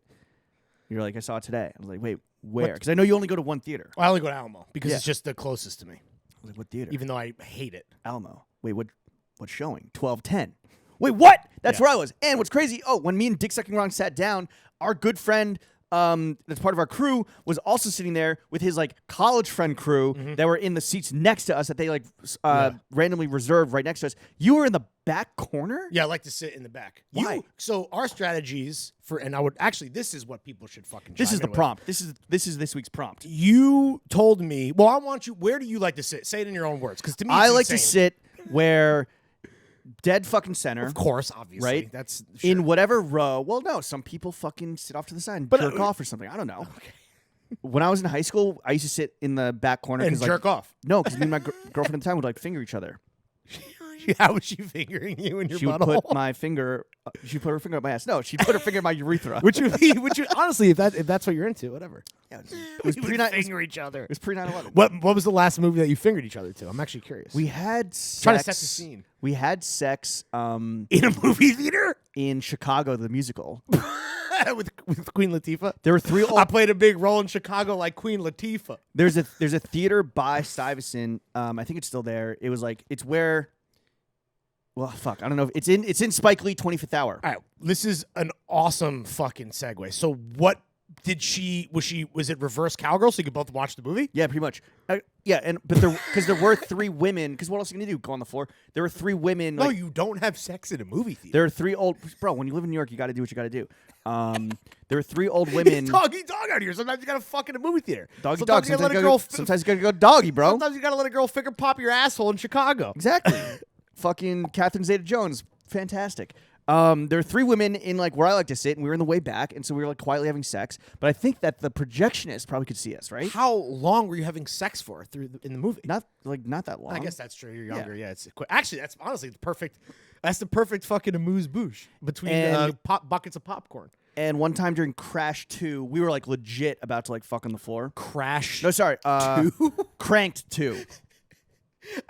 You're like, I saw it today. I was like, wait, where? Because I know you only go to one theater. Well, I only go to Alamo because it's just the closest to me. I was like, what theater? Even though I hate it. Alamo. Wait, what's showing? 12:10. Wait, what? That's where I was. And what's crazy, when me and Dick Sucking Wrong sat down, our good friend that's part of our crew was also sitting there with his like college friend crew that were in the seats next to us that they like randomly reserved right next to us. You were in the back corner? Yeah, I like to sit in the back. Why? So our strategies and I would actually, this is what people should fucking. This is the with. prompt. This is this week's prompt. You told me. Well, I want you. Where do you like to sit? Say it in your own words, because to me, I it's like to insane. sit where dead fucking center. Of course, obviously, right? That's sure. In whatever row. Well, no, some people fucking sit off to the side and jerk off or something. I don't know. Okay. When I was in high school, I used to sit in the back corner and jerk off. No, because me and my girlfriend at the time would like finger each other. How was she fingering you in your she butthole? Would put my finger. She put her finger up my ass. No, she put her finger in my urethra. Which honestly, if that's what you're into, whatever. Yeah, it was pre finger each other. It was pre 9/11. What was the last movie that you fingered each other to? I'm actually curious. We had sex. Trying to set the scene. We had sex in a movie theater in Chicago, the musical. with Queen Latifah. There were 3 old. I played a big role in Chicago like Queen Latifah. There's a theater by Stuyvesant. I think it's still there. It was like it's where. Well, fuck, I don't know. It's in Spike Lee 25th Hour. All right, this is an awesome fucking segue. So, what did was it reverse cowgirl so you could both watch the movie? Yeah, pretty much. But there were 3 women. Because what else are you gonna do? Go on the floor? There were 3 women. No, you don't have sex in a movie theater. There are 3 old bro. When you live in New York, you got to do what you got to do. There were 3 old women. It's doggy dog out here. Sometimes you got to fuck in a movie theater. Doggy dog. Sometimes you got to go doggy, bro. Sometimes you got to let a girl finger pop your asshole in Chicago. Exactly. Fucking Catherine Zeta-Jones, fantastic. There are 3 women in like where I like to sit, and we were in the way back, and so we were like quietly having sex. But I think that the projectionist probably could see us, right? How long were you having sex for in the movie? Not that long. I guess that's true. You're younger. Yeah, it's quick. Actually, that's honestly the perfect. That's the perfect fucking amuse-bouche between buckets of popcorn. And one time during Crash 2, we were like legit about to like fuck on the floor. Crash? No, sorry. 2? Cranked 2.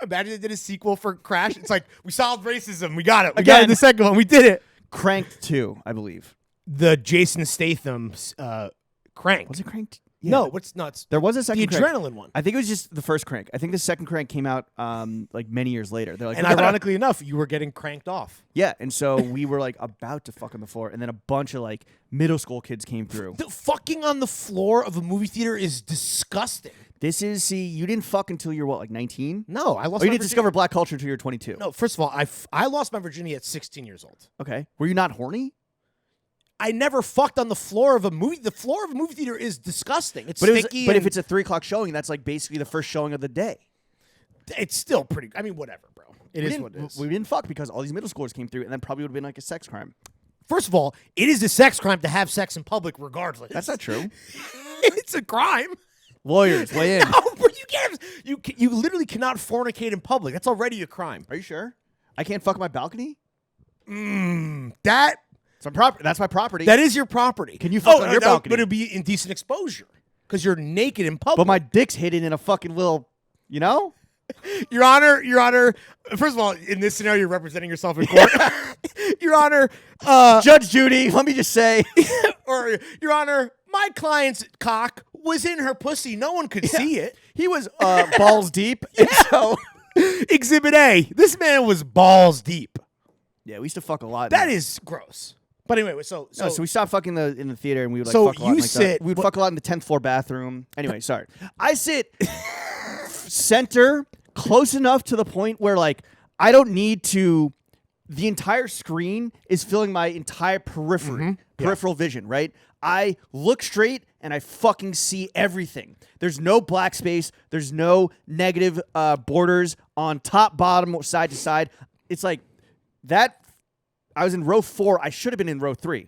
Imagine they did a sequel for Crash. It's like, we solved racism. We got it. We got it in the second one. We did it. Cranked 2, I believe. The Jason Statham's Crank. Was it Cranked? Yeah. No, what's nuts? There was a second The Crank. adrenaline one. I think it was just the first Crank. I think the second Crank came out like many years later. They're like, and ironically enough, you were getting cranked off. Yeah, and so we were like about to fuck on the floor, and then a bunch of like middle school kids came through. The fucking on the floor of a movie theater is disgusting. You didn't fuck until you were what, like 19? No, I lost. Or you didn't discover black culture until you were 22? No, first of all, I lost my virginity at 16 years old. Okay, were you not horny? I never fucked on the floor of a movie. The floor of a movie theater is disgusting. It's sticky. But if it's a 3:00 showing, that's like basically the first showing of the day. It's still pretty. I mean, whatever, bro. It is what it is. We didn't fuck because all these middle schoolers came through, and then probably would have been like a sex crime. First of all, it is a sex crime to have sex in public, regardless. That's not true. It's a crime. Lawyers, weigh in. No, but you can't. You literally cannot fornicate in public. That's already a crime. Are you sure? I can't fuck on my balcony? That. That's my property. That is your property. Can you fuck on your balcony? But it'd be indecent exposure because you're naked in public. But my dick's hidden in a fucking little, you know? Your Honor. First of all, in this scenario, you're representing yourself in court. Your Honor, Judge Judy, let me just say, or Your Honor, my client's cock was in her pussy. No one could see it. He was balls deep. And so, Exhibit A. This man was balls deep. Yeah, we used to fuck a lot. That is gross. But anyway, so we stopped fucking in the theater, and we would like so fuck a lot. You sit. We would fuck a lot in the 10th floor bathroom. Anyway, sorry. I sit center, close enough to the point where like I don't need to. The entire screen is filling my entire peripheral vision. Right. I look straight and I fucking see everything. There's no black space. There's no negative borders on top, bottom, side to side. It's like that. I was in row 4. I should have been in row 3.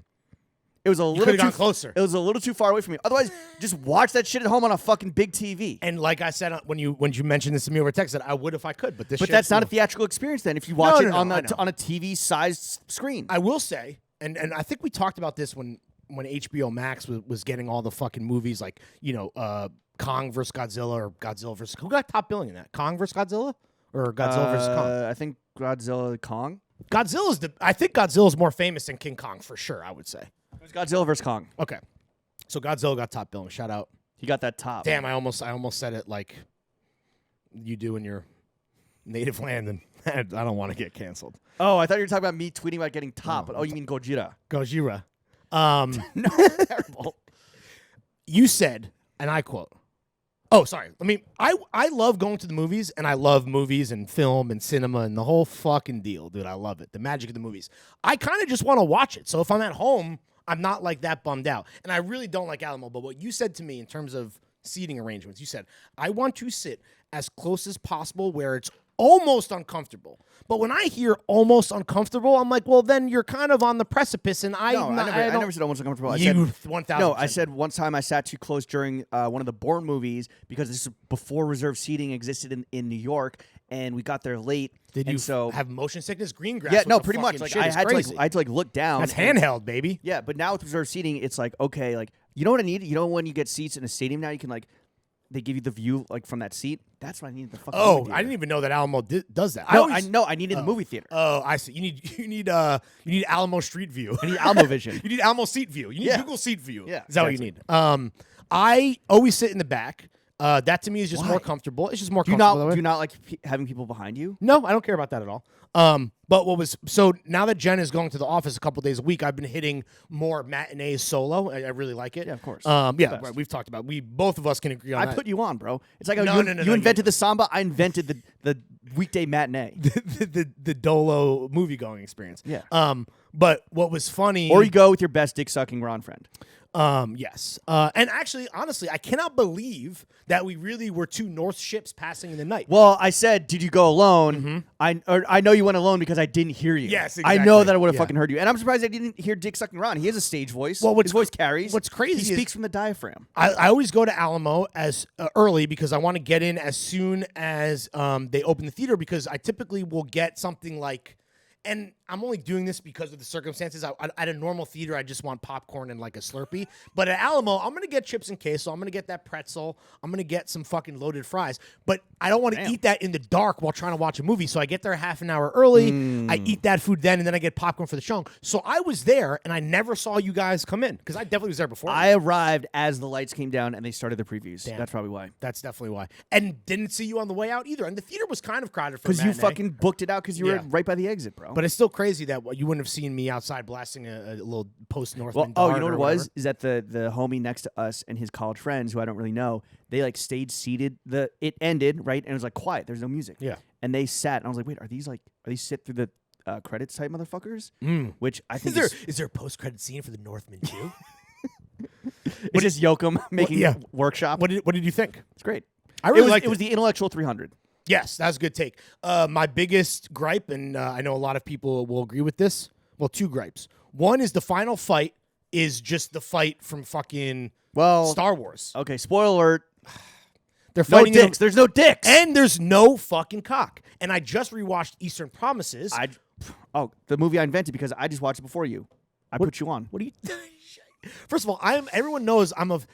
It was a little too closer. It was a little too far away from me. Otherwise, just watch that shit at home on a fucking big TV. And like I said, when you mentioned this to me over text, I would if I could. But that's not a theatrical experience. Then, if you watch it on a TV-sized screen, I will say, and I think we talked about this when when HBO Max was getting all the fucking movies like Kong versus Godzilla or Godzilla versus who got top billing in that? Kong versus Godzilla or Godzilla versus Kong? I think Godzilla Kong. I think Godzilla's more famous than King Kong for sure. I would say It was Godzilla versus Kong. Okay, so Godzilla got top billing. Shout out. He got that top. Damn, I almost said it like you do in your native land, and I don't want to get canceled. Oh, I thought you were talking about me tweeting about getting top. You mean Gojira? Gojira. No, terrible. You said, and I quote. Oh, sorry. I love going to the movies, and I love movies and film and cinema and the whole fucking deal, dude. I love it. The magic of the movies. I kind of just want to watch it. So if I'm at home, I'm not like that bummed out. And I really don't like Alamo. But what you said to me in terms of seating arrangements, you said, I want to sit as close as possible where it's almost uncomfortable. But when I hear almost uncomfortable, I'm like, well, then you're kind of on the precipice. And I never said almost uncomfortable. I said 1,000%. No, I said one time I sat too close during one of the Bourne movies because this is before reserved seating existed in New York, and we got there late. Did you have motion sickness? Green grass? Yeah, no, pretty much. Like I had to look down. That's handheld, baby. Yeah, but now with reserved seating, it's like okay, like you know what I need? You know when you get seats in a stadium now, you can like. They give you the view like from that seat. That's what I needed the fucking. Oh, I didn't even know that Alamo does that. No, I know. I needed the movie theater. Oh, I see. You need Alamo Street View. I need Alamo Vision. You need Alamo Seat View. You need Google Seat View. Yeah, is that what you need? I always sit in the back. That to me is just more comfortable. It's just more comfortable. Do you not like having people behind you? No, I don't care about that at all. But so now that Jen is going to the office a couple days a week, I've been hitting more matinees solo. I really like it. Yeah, of course. Right, we've talked about. Both of us can agree on that. I put you on, bro. It's like you invented the samba. I invented the weekday matinee. the Dolo movie going experience. Yeah. But what was funny, or you go with your best dick sucking Ron friend. Yes. And actually, honestly, I cannot believe that we really were two North ships passing in the night. Well, I said, did you go alone? Mm-hmm. I know you went alone because I didn't hear you. Yes, exactly. I know that I would have fucking heard you. And I'm surprised I didn't hear dick sucking Ron. He has a stage voice. Well, his voice carries. What's crazy he speaks from the diaphragm. I always go to Alamo as early because I want to get in as soon as they open the theater because I typically will get something like, and I'm only doing this because of the circumstances. At a normal theater, I just want popcorn and like a Slurpee. But at Alamo, I'm going to get chips and queso. I'm going to get that pretzel. I'm going to get some fucking loaded fries. But I don't want to eat that in the dark while trying to watch a movie. So I get there half an hour early. I eat that food then, and then I get popcorn for the show. So I was there, and I never saw you guys come in because I definitely was there before. I arrived as the lights came down and they started the previews. Damn. That's probably why. That's definitely why. And didn't see you on the way out either. And the theater was kind of crowded for because you fucking booked it out because you were right by the exit, bro. But it's still crazy that you wouldn't have seen me outside blasting a little post Northman. Well, you know what it was? Is that the homie next to us and his college friends, who I don't really know, they like stayed seated. It ended, right? And it was like quiet. There's no music. Yeah. And they sat, and I was like, wait, are these sit through the credits type motherfuckers? Which I think is there a post credit scene for the Northman too? It's just Yoakum making workshop. What did you think? It's great. I really liked it. It was the Intellectual 300. Yes, that was a good take. My biggest gripe, and I know a lot of people will agree with this. Well, two gripes. One is the final fight is just the fight from fucking Star Wars. Okay, spoiler alert. They're fighting dicks. There's no dicks. And there's no fucking cock. And I just rewatched Eastern Promises. The movie I invented because I just watched it before you. I put you on. What are you... First of all, everyone knows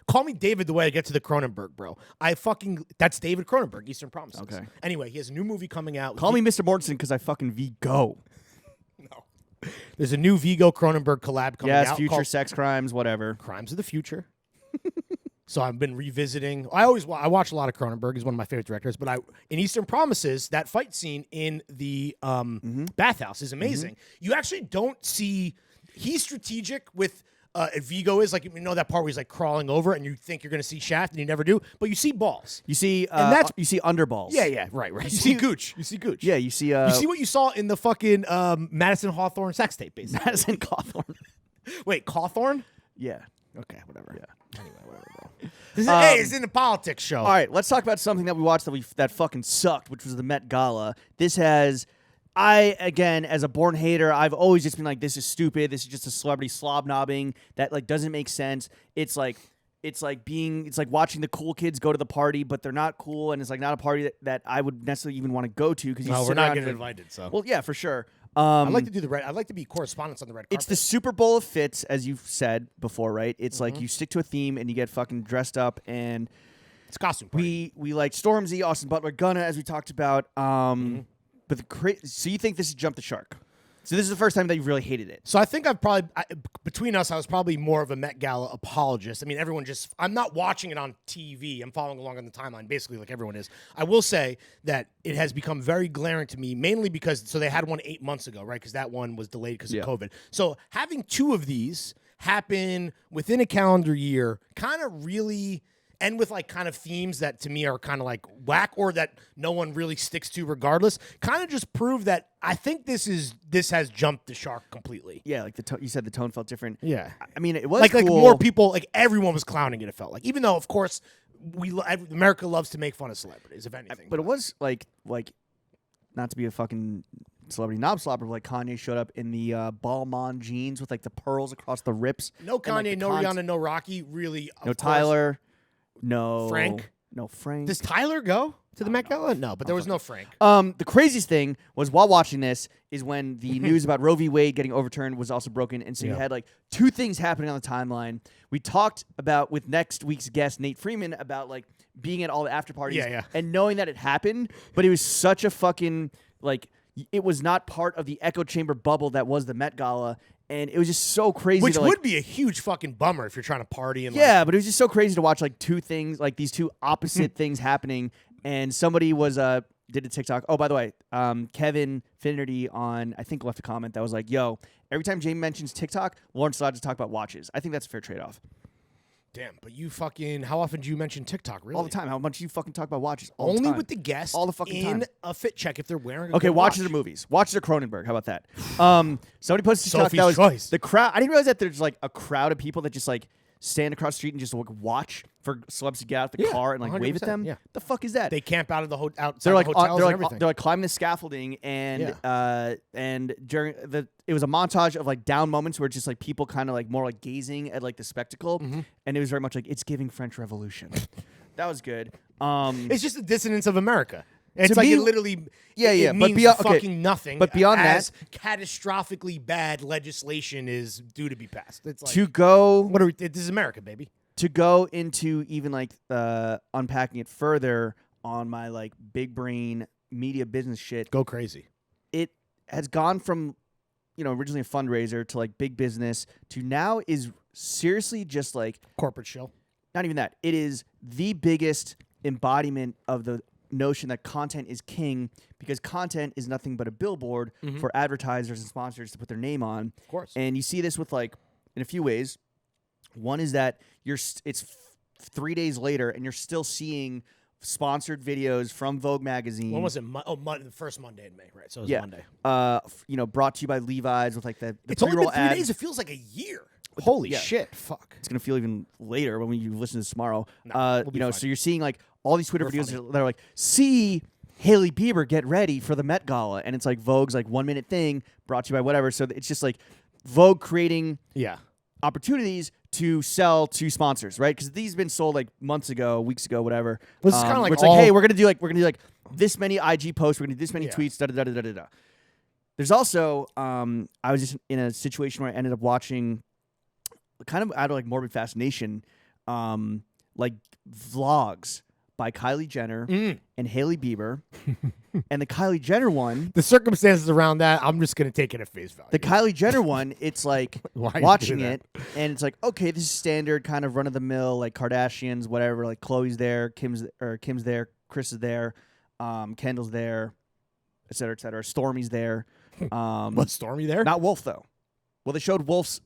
call me David the way I get to the Cronenberg, bro. That's David Cronenberg, Eastern Promises. Okay. Anyway, he has a new movie coming out. Call me Mr. Mortensen because I fucking Vigo. No. There's a new Vigo Cronenberg collab coming out. Yes, future sex crimes, whatever. Crimes of the Future. So I've been revisiting. I watch a lot of Cronenberg. He's one of my favorite directors. But in Eastern Promises, that fight scene in the bathhouse is amazing. You actually don't see. He's strategic with. Vigo is like that part where he's like crawling over and you think you're going to see shaft and you never do, but you see balls. You see, you see underballs. Yeah, right. You see gooch. You see gooch. Yeah, you see. You see what you saw in the fucking Madison Hawthorne sex tape, basically. Madison Cawthorn. Wait, Cawthorn? Yeah. Okay, whatever. Yeah. Anyway, whatever, bro. Hey, it's in the politics show. All right, let's talk about something that we watched that fucking sucked, which was the Met Gala. This has. Again, as a born hater, I've always just been like, this is stupid. This is just a celebrity slob knobbing that like doesn't make sense. It's like watching the cool kids go to the party, but they're not cool, and it's like not a party that I would necessarily even want to go to because we're not getting invited. So well, yeah, for sure. I'd like to do the red. I'd like to be correspondents on the red carpet. It's the Super Bowl of fits, as you've said before, right? It's like you stick to a theme and you get fucking dressed up, and it's costume party. We like Stormzy, Austin Butler, Gunna, as we talked about. But so you think this is jump the shark? So this is the first time that you've really hated it. So I think between us, I was probably more of a Met Gala apologist. I mean, I'm not watching it on TV. I'm following along on the timeline, basically like everyone is. I will say that it has become very glaring to me, mainly because, so they had one 8 months ago, right? Because that one was delayed because of COVID. So having two of these happen within a calendar year kind of really... and with like kind of themes that to me are kind of like whack or that no one really sticks to regardless, kind of just prove that I think this has jumped the shark completely. Yeah, like you said, the tone felt different. Yeah, I mean, it was like cool. more people, like everyone was clowning it. It felt like, even though of course America loves to make fun of celebrities, if anything. But it was like not to be a fucking celebrity knob slopper, but like Kanye showed up in the Balmain jeans with like the pearls across the rips. No Kanye, like, no Rihanna, no Rocky. Really, no Tyler. No. Frank? No Frank. Does Tyler go to the Met Gala? No, but there was no Frank. The craziest thing was while watching this is when the news about Roe v. Wade getting overturned was also broken. And so you had like two things happening on the timeline. We talked about with next week's guest, Nate Freeman, about like being at all the after parties and knowing that it happened. But it was such a fucking like, it was not part of the echo chamber bubble that was the Met Gala. And it was just so crazy. Which would be a huge fucking bummer if you're trying to party. And but it was just so crazy to watch like two things, like these two opposite things happening. And somebody was did a TikTok. Oh, by the way, Kevin Finnerty on, I think, left a comment that was like, yo, every time Jamie mentions TikTok, Lawrence allowed to talk about watches. I think that's a fair trade-off. Damn, but you fucking, how often do you mention TikTok, really? All the time. How much do you fucking talk about watches? Only with the guests all the fucking time. In a fit check if they're wearing a okay, good watches watch. or movies? Watches or Cronenberg? How about that? Somebody posted TikTok Sophie's that was choice. The crowd. I didn't realize that there's like a crowd of people that just like stand across the street and just like watch for celebs to get out the car and like wave at them. Yeah. The fuck is that? They camp out of the outside they're like the hotels they're and like everything. they're like climbing the scaffolding and during it was a montage of like down moments where it's just like people kind of like more like gazing at like the spectacle, and it was very much like it's giving French Revolution. That was good. It's just the dissonance of America. It's To like me- it literally but means beyond- fucking nothing. but beyond as catastrophically bad legislation is due to be passed. It's like To go this is America, baby. to go into even like unpacking it further on my like big brain media business shit. Go crazy. It has gone from originally a fundraiser to like big business to now is seriously just like Corporate shill. not even that. It is the biggest embodiment of the notion that content is king because content is nothing but a billboard for advertisers and sponsors to put their name on. Of course. And you see this with like in a few ways. One is that it's 3 days later and you're still seeing sponsored videos from Vogue magazine. When was it? The first Monday in May, right? So it was Monday. Brought to you by Levi's with like the It's only pre-roll been 3 ads. days. It feels like a year. Holy shit! Fuck. It's gonna feel even later when you listen to this tomorrow. We'll be fine. So you're seeing like all these Twitter videos that are like, see Hailey Bieber get ready for the Met Gala, and it's like Vogue's like 1 minute thing brought to you by whatever. So it's just like Vogue creating opportunities to sell to sponsors, right? Because these have been sold like months ago, weeks ago, whatever. This is kind of like it's like, hey, we're gonna do like this many IG posts, we're gonna do this many tweets, da da da da da da. There's also I was just in a situation where I ended up watching, kind of out of like morbid fascination, like vlogs by Kylie Jenner and Hailey Bieber, and the Kylie Jenner one. The circumstances around that, I'm just gonna take it at face value. The Kylie Jenner one, it's like watching it, and it's like, okay, this is standard kind of run of the mill, like Kardashians, whatever. Like Khloe's there, Kim's there, Chris is there, Kendall's there, et cetera, et cetera. Stormy's there. Was Stormy there? Not Wolf though. Well, they showed Wolf's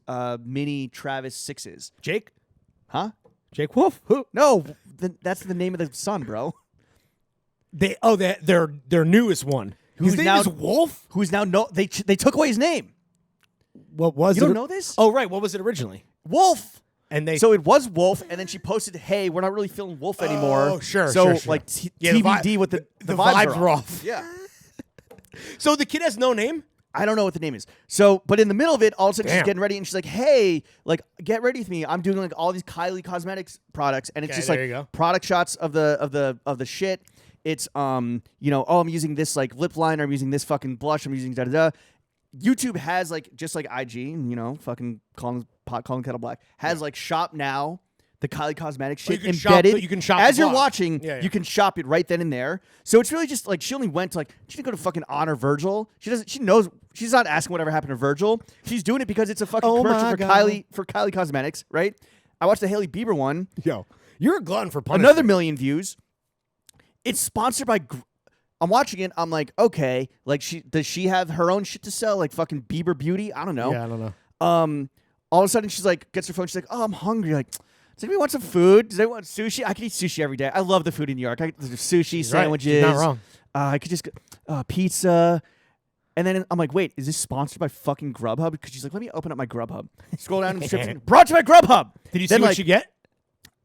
mini Travis 6s. Jake? Huh? Jake Wolf? Who? No, that's the name of the son, bro. Their newest one. His name is Wolf? Who's now they took away his name. What was You it? don't know this? Oh, right. What was it originally? Wolf. And they So it was Wolf, and then she posted, "Hey, we're not really feeling Wolf anymore." Oh, sure. So sure. like Yeah, the TBD with the vibes were off. Yeah. So the kid has no name? I don't know what the name is. So, but in the middle of it, all of a sudden she's Damn. getting ready, and she's like, "Hey, like, get ready with me. I'm doing like all these Kylie Cosmetics products, and it's Okay, just there like you go. product shots of the shit. It's I'm using this like lip liner, I'm using this fucking blush, I'm using da da da." YouTube has like just like IG, and fucking calling kettle black has like shop now. The Kylie Cosmetics shit embedded. You can shop as you're blog. watching. You can shop it right then and there. So it's really just like she only went to she didn't go to fucking honor Virgil. She knows she's not asking whatever happened to Virgil. She's doing it because it's a fucking commercial for Kylie Cosmetics, right? I watched the Hailey Bieber one. Yo, you're a glutton for punishment. Another 1 million views. It's sponsored by. I'm watching it. I'm like, okay, like does she have her own shit to sell, like fucking Bieber Beauty? I don't know. Yeah, I don't know. All of a sudden she's like, gets her phone. She's like, oh, I'm hungry. Like, does anybody want some food? Does anyone want sushi? I could eat sushi every day. I love the food in New York. There's sushi, She's sandwiches. Right. She's not wrong. I could just get pizza. And then I'm like, wait, is this sponsored by fucking Grubhub? Because she's like, let me open up my Grubhub. Scroll down and description. Brought to my Grubhub. Did you see what you get?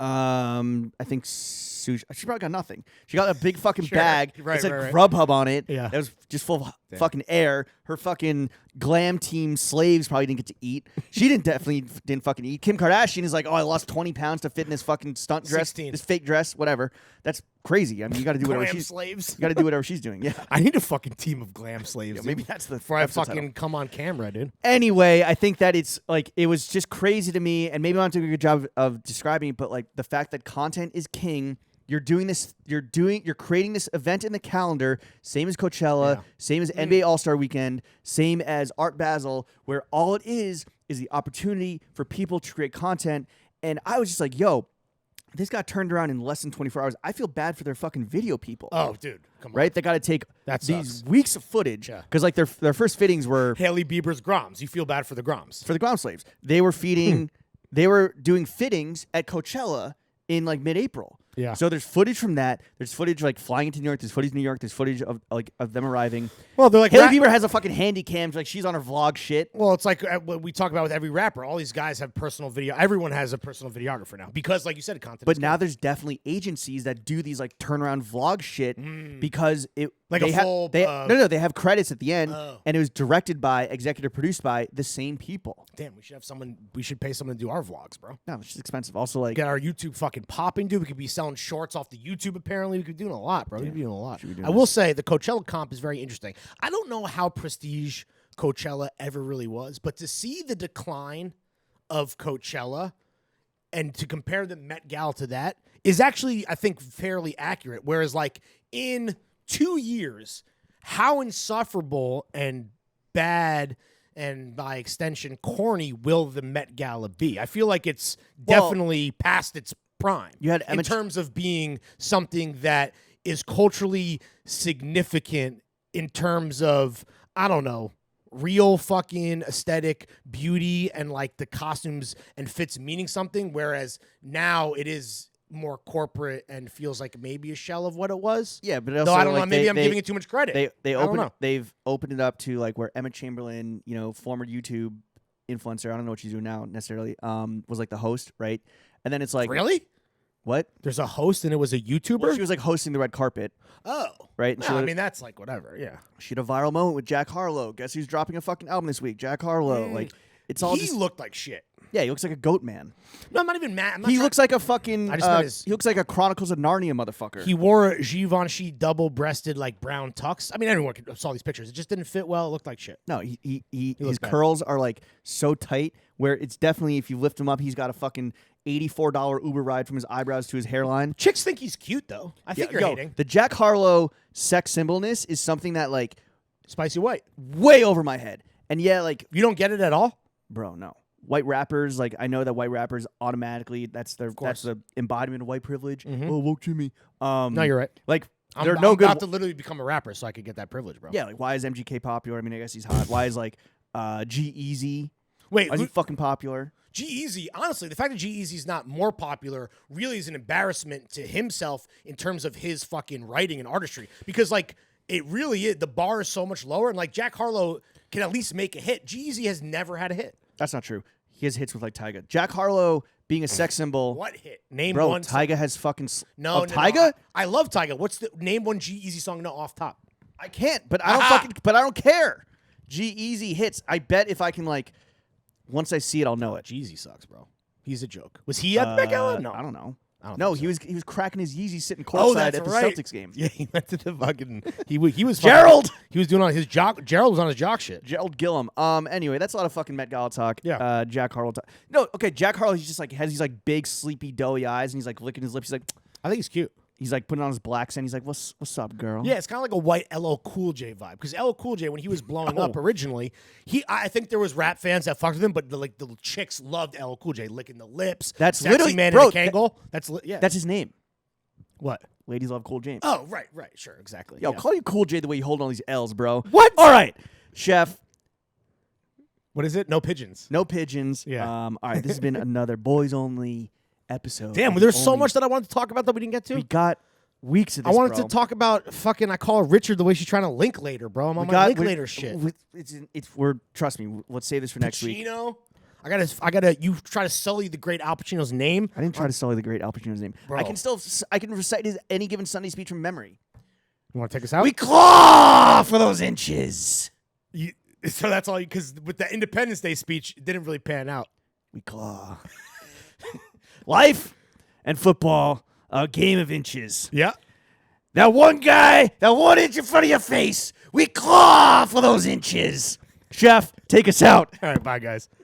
I think sushi. She probably got nothing. She got a big fucking bag Right, that said right. Grubhub on it. Yeah. That was just full of fucking air. Her fucking glam team slaves probably didn't get to eat. She definitely didn't fucking eat. Kim Kardashian is like, oh, I lost 20 pounds to fit in this fucking stunt dress, 16. this fake dress, whatever. That's crazy. I mean, you got to do whatever Glam she's. slaves. You got to do whatever she's doing. Yeah. I need a fucking team of glam slaves. Yeah, maybe that's the before I episode fucking title. come on camera, dude. Anyway, I think that it's like it was just crazy to me, and maybe I'm not doing a good job of describing it, but like the fact that content is king. You're creating this event in the calendar, same as Coachella, same as NBA All-Star Weekend, same as Art Basel, where all it is the opportunity for people to create content. And I was just like, yo, this got turned around in less than 24 hours. I feel bad for their fucking video people. Oh, dude, come on. Right? They got to take these weeks of footage because like their first fittings were Hailey Bieber's Groms. You feel bad for the Groms. For the Grom slaves. They were feeding they were doing fittings at Coachella in like mid-April. Yeah. So there's footage from that. There's footage like flying into New York. There's footage in New York. There's footage of them arriving. Well, they're like Hailey Bieber has a fucking handy cam. Like she's on her vlog shit. Well, it's like what we talk about with every rapper. All these guys have personal video. Everyone has a personal videographer now because, like you said, content. But now there's definitely agencies that do these like turnaround vlog shit because it like they a full. They have credits at the end, and it was directed by, executive produced by the same people. Damn, we should have someone. We should pay someone to do our vlogs, bro. No, it's just expensive. Also, like get our YouTube fucking popping, dude. We could be selling shorts off the YouTube. Apparently, we could be doing a lot, bro. We could be doing a lot. I will say the Coachella comp is very interesting. I don't know how prestige Coachella ever really was, but to see the decline of Coachella and to compare the Met Gala to that is actually, I think, fairly accurate. Whereas, like in 2 years, how insufferable and bad and by extension corny will the Met Gala be? I feel like it's definitely past its prime. You had in terms of being something that is culturally significant in terms of, I don't know, real fucking aesthetic beauty and like the costumes and fits meaning something, whereas now it is more corporate and feels like maybe a shell of what it was. Yeah, but also, though I don't like, know, maybe I'm giving it too much credit. They've opened it up to like where Emma Chamberlain, former YouTube influencer, I don't know what she's doing now necessarily, was like the host, right? And then it's like, really? What? There's a host and it was a YouTuber? Well, she was like hosting the red carpet. Oh. Right? And I mean, that's like whatever, yeah. She had a viral moment with Jack Harlow. Guess who's dropping a fucking album this week? Jack Harlow. Like, it's all he looked like shit. Yeah, he looks like a goat man. No, I'm not even mad. He looks like a fucking, he looks like a Chronicles of Narnia motherfucker. He wore a Givenchy double-breasted, like, brown tux. I mean, everyone saw these pictures. It just didn't fit well. It looked like shit. No, his curls are, like, so tight where it's definitely, if you lift him up, he's got a fucking $84 Uber ride from his eyebrows to his hairline. Chicks think he's cute, though. I think you're hating. The Jack Harlow sex symbolness is something that, like, spicy white. Way over my head. And yeah, like, you don't get it at all? Bro, no. White rappers, like, I know that white rappers automatically, that's the embodiment of white privilege. Oh, woke Jimmy. No, you're right. Like, I'm about to literally become a rapper so I could get that privilege, bro. Yeah, like, why is MGK popular? I mean, I guess he's hot. Why is, like, G-Eazy? Wait, why is he fucking popular? G-Eazy, honestly, the fact that G-Eazy's not more popular really is an embarrassment to himself in terms of his fucking writing and artistry. Because, like, it really is. The bar is so much lower. And, like, Jack Harlow can at least make a hit. G-Eazy has never had a hit. That's not true. He has hits with, like, Tyga. Jack Harlow being a sex symbol. What hit? Name bro, one. Tyga has fucking... No, Tyga? No. I love Tyga. What's the... Name one G-Eazy song off top. I can't, but I don't fucking... But I don't care. G-Eazy hits. I bet if I can, like... Once I see it, I'll know it. G-Eazy sucks, bro. He's a joke. Was he at Met Gala? No. I don't know. I don't No, think so. he was cracking his Yeezy sitting Oh, courtside that's at the right. Celtics game. Yeah, he went to the fucking. He was fucking- Gerald! He was doing on his jock. Gerald was on his jock shit. Gerald Gillum. Anyway, that's a lot of fucking Met Gala talk. Yeah. Jack Harlow talk. No, okay, Jack Harlow, he's just like has these like big sleepy doughy eyes and he's like licking his lips. I think he's cute. He's like putting on his blacks and he's like, what's up, girl? Yeah, it's kind of like a white LL Cool J vibe. Because LL Cool J, when he was blowing up originally, I think there was rap fans that fucked with him, but the chicks loved LL Cool J, licking the lips. That's sexy literally man bro, in a Kangol. That's his name. what. Ladies love Cool James. Oh, right, sure, exactly. Yo, yeah. call you Cool J the way you hold on these L's, bro. What? All right, Chef. What is it? No pigeons. No pigeons. Yeah. All right, this has been another boys only episode. Damn, there's so much that I wanted to talk about that we didn't get to. We got weeks of I this, wanted bro. to talk about fucking. I call Richard the way she's trying to link later, bro. I'm on my link later shit. Trust me. Let's save this for next week. Pacino. I gotta. You try to sully the great Al Pacino's name. I didn't try to sully the great Al Pacino's name. Bro. I can recite his any given Sunday speech from memory. You want to take us out? We claw for those inches. So that's all. Because with the Independence Day speech, it didn't really pan out. We claw. Life and football, a game of inches. Yeah. That one guy, that 1 inch in front of your face, we claw for those inches. Chef, take us out. All right. Bye, guys.